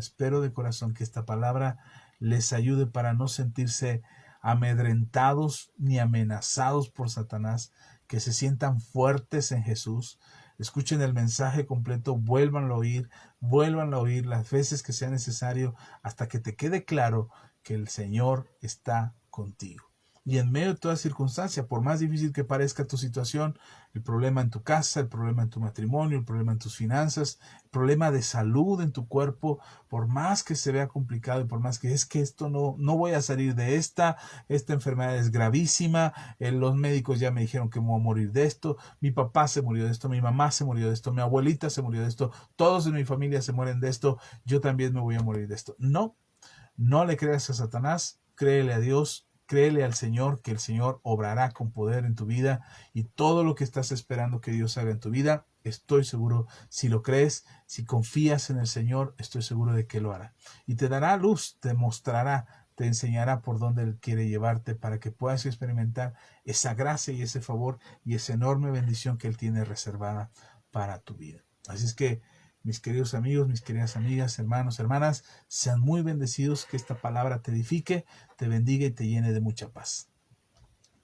que esta palabra les ayude para no sentirse amedrentados ni amenazados por Satanás, que se sientan fuertes en Jesús. Escuchen el mensaje completo, vuélvanlo a oír las veces que sea necesario hasta que te quede claro que el Señor está contigo. Y en medio de toda circunstancia, por más difícil que parezca tu situación, el problema en tu casa, el problema en tu matrimonio, el problema en tus finanzas, el problema de salud en tu cuerpo, por más que se vea complicado y por más que es que esto no voy a salir de esta enfermedad es gravísima, los médicos ya me dijeron que me voy a morir de esto, mi papá se murió de esto, mi mamá se murió de esto, mi abuelita se murió de esto, todos en mi familia se mueren de esto, yo también me voy a morir de esto. No le creas a Satanás, créele a Dios, créele al Señor, que el Señor obrará con poder en tu vida y todo lo que estás esperando que Dios haga en tu vida, estoy seguro, si lo crees, si confías en el Señor, estoy seguro de que lo hará. Y te dará luz, te mostrará, te enseñará por dónde Él quiere llevarte para que puedas experimentar esa gracia y ese favor y esa enorme bendición que Él tiene reservada para tu vida. Así es que, mis queridos amigos, mis queridas amigas, hermanos, hermanas, sean muy bendecidos, que esta palabra te edifique, te bendiga y te llene de mucha paz.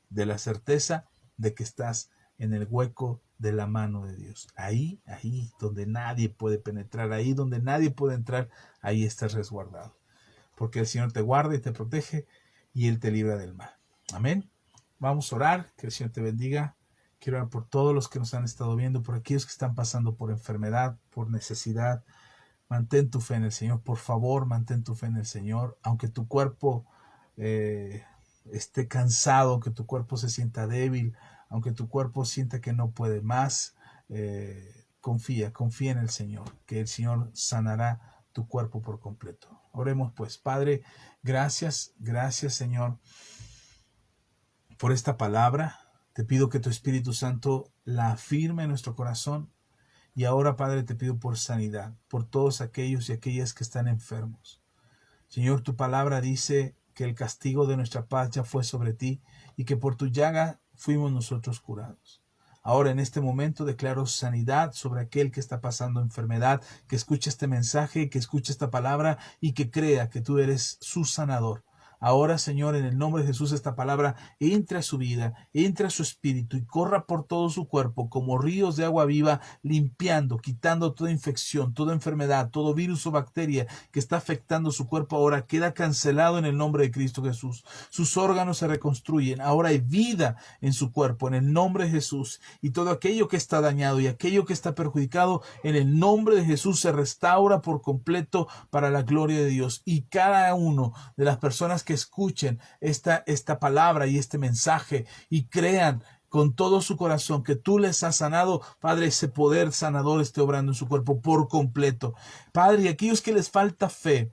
De la certeza de que estás en el hueco de la mano de Dios. Ahí donde nadie puede penetrar, ahí donde nadie puede entrar, ahí estás resguardado. Porque el Señor te guarda y te protege y Él te libra del mal. Amén. Vamos a orar, que el Señor te bendiga. Quiero orar por todos los que nos han estado viendo, por aquellos que están pasando por enfermedad, por necesidad. Mantén tu fe en el Señor, por favor, mantén tu fe en el Señor. Aunque tu cuerpo esté cansado, aunque tu cuerpo se sienta débil, aunque tu cuerpo sienta que no puede más, confía en el Señor, que el Señor sanará tu cuerpo por completo. Oremos pues. Padre, gracias Señor por esta palabra. Te pido que tu Espíritu Santo la afirme en nuestro corazón. Y ahora, Padre, te pido por sanidad, por todos aquellos y aquellas que están enfermos. Señor, tu palabra dice que el castigo de nuestra paz ya fue sobre ti y que por tu llaga fuimos nosotros curados. Ahora, en este momento, declaro sanidad sobre aquel que está pasando enfermedad, que escuche este mensaje, que escuche esta palabra y que crea que tú eres su sanador. Ahora, Señor, en el nombre de Jesús, esta palabra entre a su vida, entre a su espíritu y corra por todo su cuerpo como ríos de agua viva, limpiando, quitando toda infección, toda enfermedad, todo virus o bacteria que está afectando su cuerpo. Ahora queda cancelado en el nombre de Cristo Jesús. Sus órganos se reconstruyen. Ahora hay vida en su cuerpo, en el nombre de Jesús. Y todo aquello que está dañado y aquello que está perjudicado, en el nombre de Jesús se restaura por completo para la gloria de Dios. Y cada uno de las personas que escuchen esta palabra y este mensaje y crean con todo su corazón que tú les has sanado, Padre, ese poder sanador esté obrando en su cuerpo por completo. Padre, y aquellos que les falta fe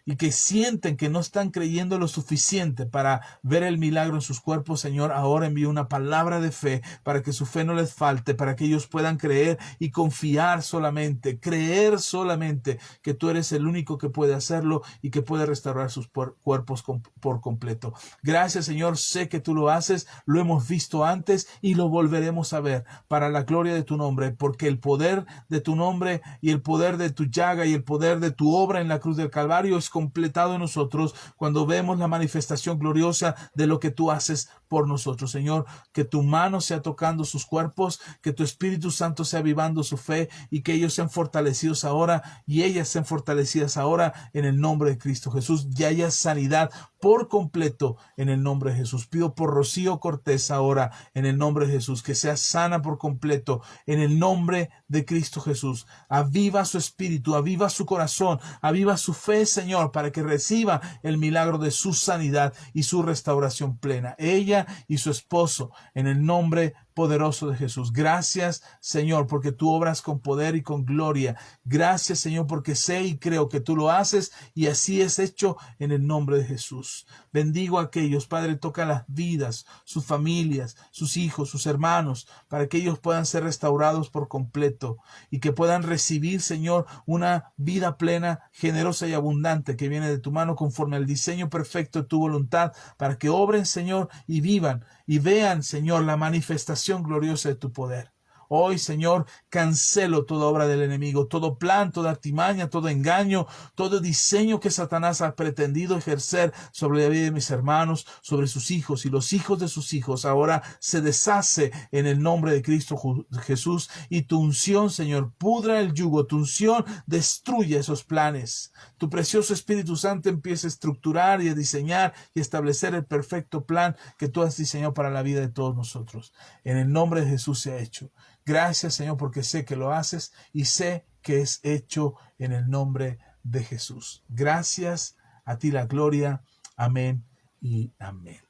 y que sienten que no están creyendo lo suficiente para ver el milagro en sus cuerpos, Señor, ahora envío una palabra de fe para que su fe no les falte, para que ellos puedan creer y confiar solamente, creer solamente que tú eres el único que puede hacerlo y que puede restaurar sus cuerpos por completo. Gracias, Señor, sé que tú lo haces, lo hemos visto antes y lo volveremos a ver para la gloria de tu nombre, porque el poder de tu nombre y el poder de tu llaga y el poder de tu obra en la cruz del Calvario es completado en nosotros cuando vemos la manifestación gloriosa de lo que tú haces por nosotros. Señor, que tu mano sea tocando sus cuerpos, que tu Espíritu Santo sea avivando su fe y que ellos sean fortalecidos ahora y ellas sean fortalecidas ahora en el nombre de Cristo Jesús. Y haya sanidad por completo en el nombre de Jesús. Pido por Rocío Cortés ahora en el nombre de Jesús, que sea sana por completo en el nombre de Cristo Jesús. Aviva su espíritu, aviva su corazón, aviva su fe, Señor, para que reciba el milagro de su sanidad y su restauración plena. Ella y su esposo, en el nombre poderoso de Jesús. Gracias, Señor, porque tú obras con poder y con gloria. Gracias, Señor, porque sé y creo que tú lo haces y así es hecho en el nombre de Jesús. Bendigo a aquellos, Padre, toca las vidas, sus familias, sus hijos, sus hermanos, para que ellos puedan ser restaurados por completo y que puedan recibir, Señor, una vida plena, generosa y abundante que viene de tu mano conforme al diseño perfecto de tu voluntad, para que obren, Señor, y vivan y vean, Señor, la manifestación gloriosa de tu poder. Hoy, Señor, cancelo toda obra del enemigo, todo plan, toda artimaña, todo engaño, todo diseño que Satanás ha pretendido ejercer sobre la vida de mis hermanos, sobre sus hijos y los hijos de sus hijos. Ahora se deshace en el nombre de Cristo Jesús, y tu unción, Señor, pudra el yugo, tu unción destruye esos planes. Tu precioso Espíritu Santo empieza a estructurar y a diseñar y establecer el perfecto plan que tú has diseñado para la vida de todos nosotros. En el nombre de Jesús se ha hecho. Gracias, Señor, porque sé que lo haces y sé que es hecho en el nombre de Jesús. Gracias, a ti la gloria. Amén y amén.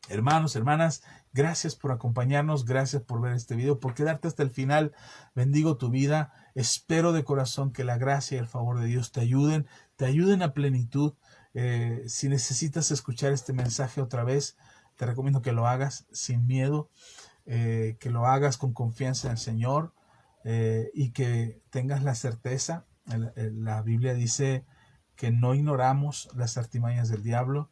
Hermanos, hermanas, gracias por acompañarnos, gracias por ver este video, por quedarte hasta el final. Bendigo tu vida. Espero de corazón que la gracia y el favor de Dios te ayuden a plenitud. Si necesitas escuchar este mensaje otra vez, te recomiendo que lo hagas sin miedo. Que lo hagas con confianza en el Señor, y que tengas la certeza. La Biblia dice que no ignoramos las artimañas del diablo,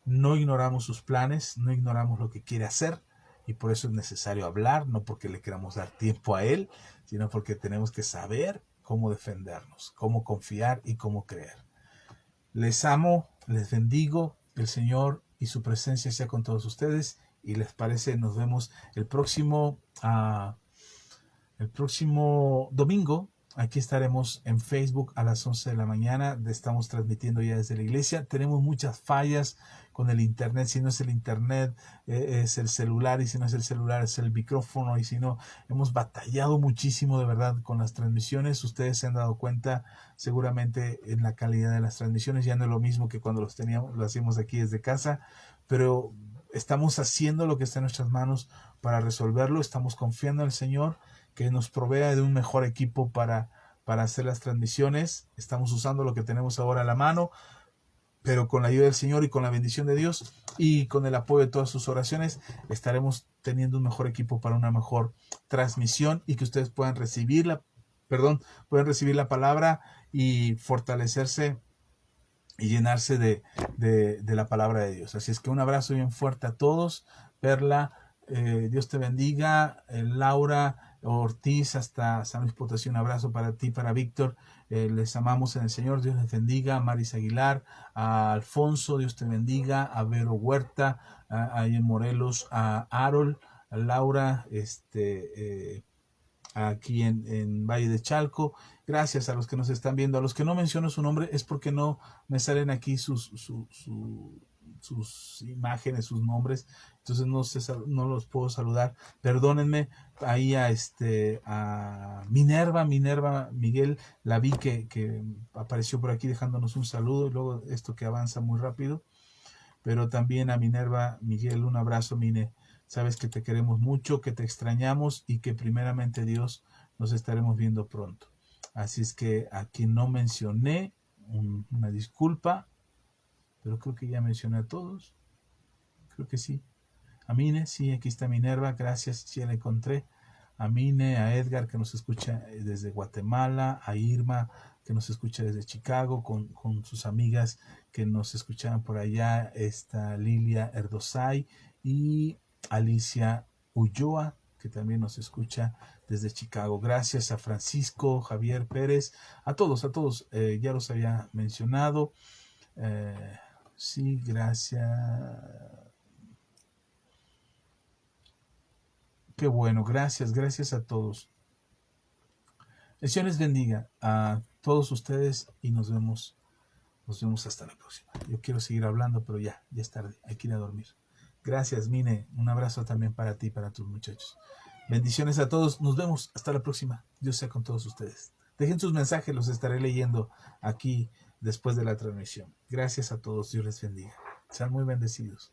no ignoramos sus planes, no ignoramos lo que quiere hacer, y por eso es necesario hablar, no porque le queramos dar tiempo a él, sino porque tenemos que saber cómo defendernos, cómo confiar y cómo creer. Les amo, les bendigo, el Señor y su presencia sea con todos ustedes. Y les parece, nos vemos el próximo domingo. Aquí estaremos en Facebook a las 11 de la mañana. Estamos transmitiendo ya desde la iglesia. Tenemos muchas fallas con el internet. Si no es el internet, es el celular. Y si no es el celular, es el micrófono. Y si no, hemos batallado muchísimo de verdad con las transmisiones. Ustedes se han dado cuenta seguramente en la calidad de las transmisiones. Ya no es lo mismo que cuando lo hacíamos aquí desde casa. Pero estamos haciendo lo que está en nuestras manos para resolverlo. Estamos confiando en el Señor que nos provea de un mejor equipo para hacer las transmisiones. Estamos usando lo que tenemos ahora a la mano, pero con la ayuda del Señor y con la bendición de Dios y con el apoyo de todas sus oraciones, estaremos teniendo un mejor equipo para una mejor transmisión y que ustedes puedan recibir la palabra y fortalecerse y llenarse de la palabra de Dios. Así es que un abrazo bien fuerte a todos. Perla, Dios te bendiga. Laura Ortiz hasta San Luis Potosí, un abrazo para ti, para Víctor. Les amamos en el Señor. Dios les bendiga. Maris Aguilar, a Alfonso, Dios te bendiga. A Vero Huerta, ahí en Morelos, a Arol, a Laura, aquí en Valle de Chalco. Gracias a los que nos están viendo. A los que no menciono su nombre es porque no me salen aquí sus imágenes, sus nombres. Entonces no los puedo saludar. Perdónenme. Ahí a Minerva Miguel, la vi que apareció por aquí dejándonos un saludo. Y luego esto que avanza muy rápido. Pero también a Minerva Miguel, un abrazo, Mine. Sabes que te queremos mucho, que te extrañamos y que primeramente Dios nos estaremos viendo pronto. Así es que a quien no mencioné, una disculpa, pero creo que ya mencioné a todos. Creo que sí. A Mine, sí, aquí está Minerva, gracias, sí la encontré. A Mine, a Edgar, que nos escucha desde Guatemala, a Irma, que nos escucha desde Chicago, con sus amigas que nos escuchaban por allá, está Lilia Erdosay y Alicia Ulloa, que también nos escucha desde Chicago. Gracias a Francisco, Javier Pérez, a todos, ya los había mencionado. Sí, gracias. Qué bueno, gracias a todos. El Señor les bendiga a todos ustedes y nos vemos hasta la próxima. Yo quiero seguir hablando, pero ya es tarde, hay que ir a dormir. Gracias, Mine, un abrazo también para ti y para tus muchachos. Bendiciones a todos, nos vemos hasta la próxima. Dios sea con todos ustedes. Dejen sus mensajes, los estaré leyendo aquí después de la transmisión. Gracias a todos, Dios les bendiga. Sean muy bendecidos.